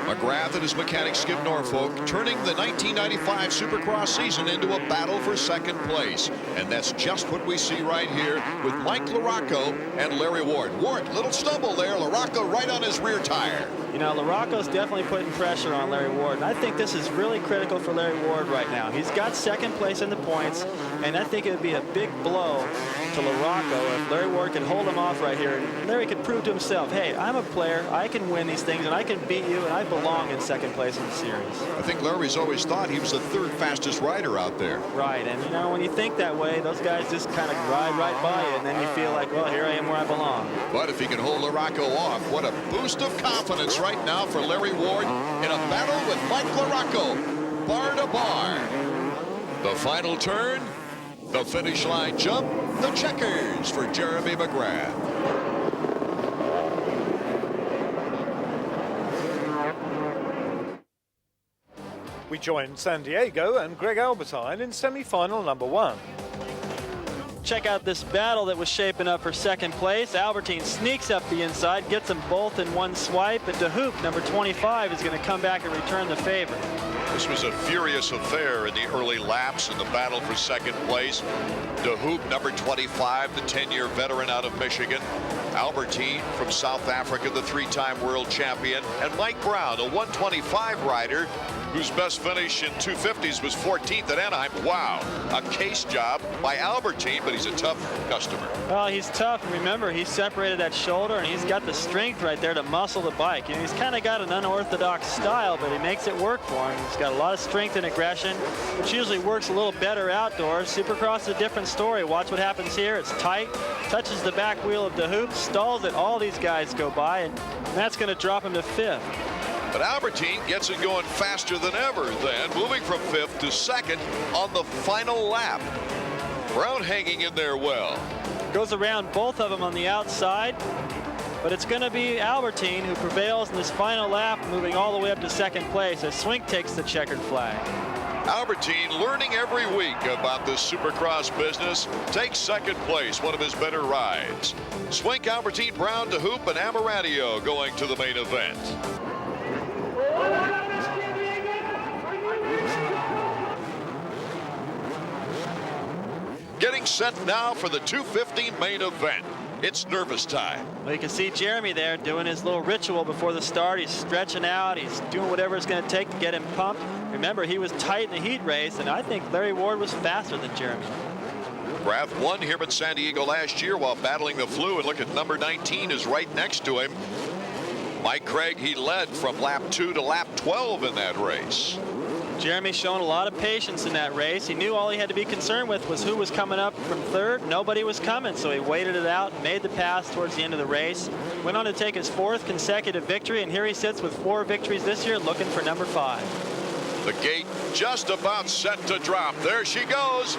McGrath and his mechanic Skip Norfolk turning the 1995 Supercross season into a battle for 2nd place. And that's just what we see right here with Mike Larocco and Larry Ward. Ward, little stumble there. Larocco right on his rear tire. You know, Larocco's definitely putting pressure on Larry Ward. And I think this is really critical for Larry Ward right now. He's got 2nd place in the points, and I think it would be a big blow to Larocco if Larry Ward could hold him off right here. And Larry could prove to himself, hey, I'm a player, I can win these things, and I can beat you, and I belong in 2nd place in the series. I think Larry's always thought he was the 3rd fastest rider out there. Right, and you know, when you think that way, those guys just kind of ride right by you, and then you feel like, well, here I am where I belong. But if he can hold Larocco off, what a boost of confidence right now for Larry Ward in a battle with Mike Larocco, bar to bar. final turn, the finish line jump, the checkers for Jeremy McGrath. We joined San Diego and Greg Albertine in semi-final number 1. Check out this battle that was shaping up for second place. Albertine sneaks up the inside, gets them both in one swipe, and DeHoop, number 25, is going to come back and return the favor. This was a furious affair in the early laps in the battle for second place. DeHoop, number 25, the 10-year veteran out of Michigan. Albertine from South Africa, the 3-time world champion. And Mike Brown, a 125 rider whose best finish in 250s was 14th at Anaheim. Wow, a case job by Albertine, but he's a tough customer. Well, he's tough. Remember, he separated that shoulder, and he's got the strength right there to muscle the bike. You know, he's kind of got an unorthodox style, but he makes it work for him. He's got a lot of strength and aggression, which usually works a little better outdoors. Supercross is a different story. Watch what happens here. It's tight, touches the back wheel of DeHoop, stalls it. All these guys go by, and that's going to drop him to 5th. But Albertine gets it going faster than ever then, moving from 5th to 2nd on the final lap. Brown hanging in there well. Goes around both of them on the outside, but it's going to be Albertine who prevails in this final lap, moving all the way up to second place as Swink takes the checkered flag. Albertine learning every week about this Supercross business, takes second place, one of his better rides. Swink, Albertine, Brown, DeHoop, and Amaranio going to the main event. Getting set now for the 250 main event. It's nervous time. Well, you can see Jeremy there doing his little ritual before the start. He's stretching out. He's doing whatever it's going to take to get him pumped. Remember, he was tight in the heat race, and I think Larry Ward was faster than Jeremy. McGrath won here at San Diego last year while battling the flu, and look at number 19 is right next to him. Mike Craig, he led from lap 2 to lap 12 in that race. Jeremy's shown a lot of patience in that race. He knew all he had to be concerned with was who was coming up from 3rd. Nobody was coming, so he waited it out, made the pass towards the end of the race, went on to take his 4th consecutive victory, and here he sits with 4 victories this year looking for number 5. The gate just about set to drop. There she goes.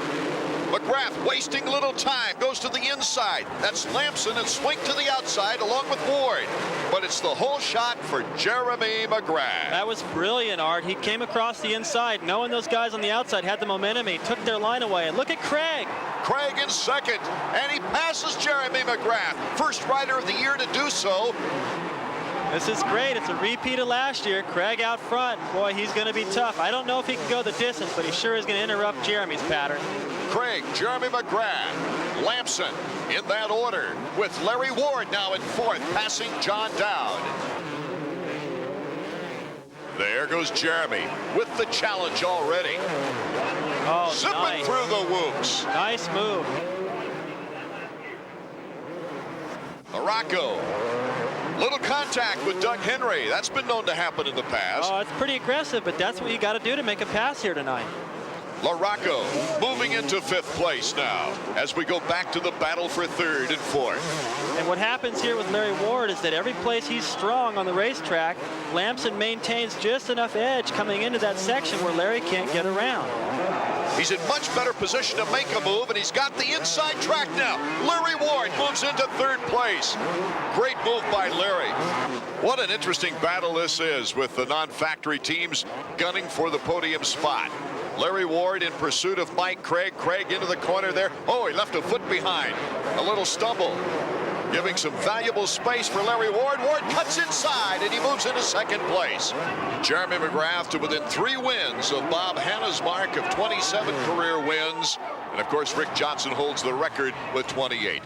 McGrath wasting little time, goes to the inside. That's Lamson and Swink to the outside along with Ward. But it's the whole shot for Jeremy McGrath. That was brilliant, Art. He came across the inside, knowing those guys on the outside had the momentum. He took their line away. And look at Craig. Craig in 2nd, and he passes Jeremy McGrath. First rider of the year to do so. This is great. It's a repeat of last year. Craig out front. Boy, he's going to be tough. I don't know if he can go the distance, but he sure is going to interrupt Jeremy's pattern. Craig, Jeremy McGrath, Lamson in that order, with Larry Ward now in 4th, passing John Dowd. There goes Jeremy with the challenge already. Oh, zipping nice. Through the whoops. Nice move. Morocco. Little contact with Doug Henry. That's been known to happen in the past. Oh, it's pretty aggressive, but that's what you got to do to make a pass here tonight. LaRocco moving into 5th place now as we go back to the battle for 3rd and 4th. And what happens here with Larry Ward is that every place he's strong on the racetrack, Lamson maintains just enough edge coming into that section where Larry can't get around. He's in much better position to make a move, and he's got the inside track now. Larry Ward moves into 3rd place. Great move by Larry. What an interesting battle this is with the non-factory teams gunning for the podium spot. Larry Ward in pursuit of Mike Craig. Craig into the corner there. Oh, he left a foot behind. A little stumble, giving some valuable space for Larry Ward. Ward cuts inside, and he moves into 2nd place. Jeremy McGrath to within 3 wins of Bob Hanna's mark of 27 career wins. And, of course, Rick Johnson holds the record with 28.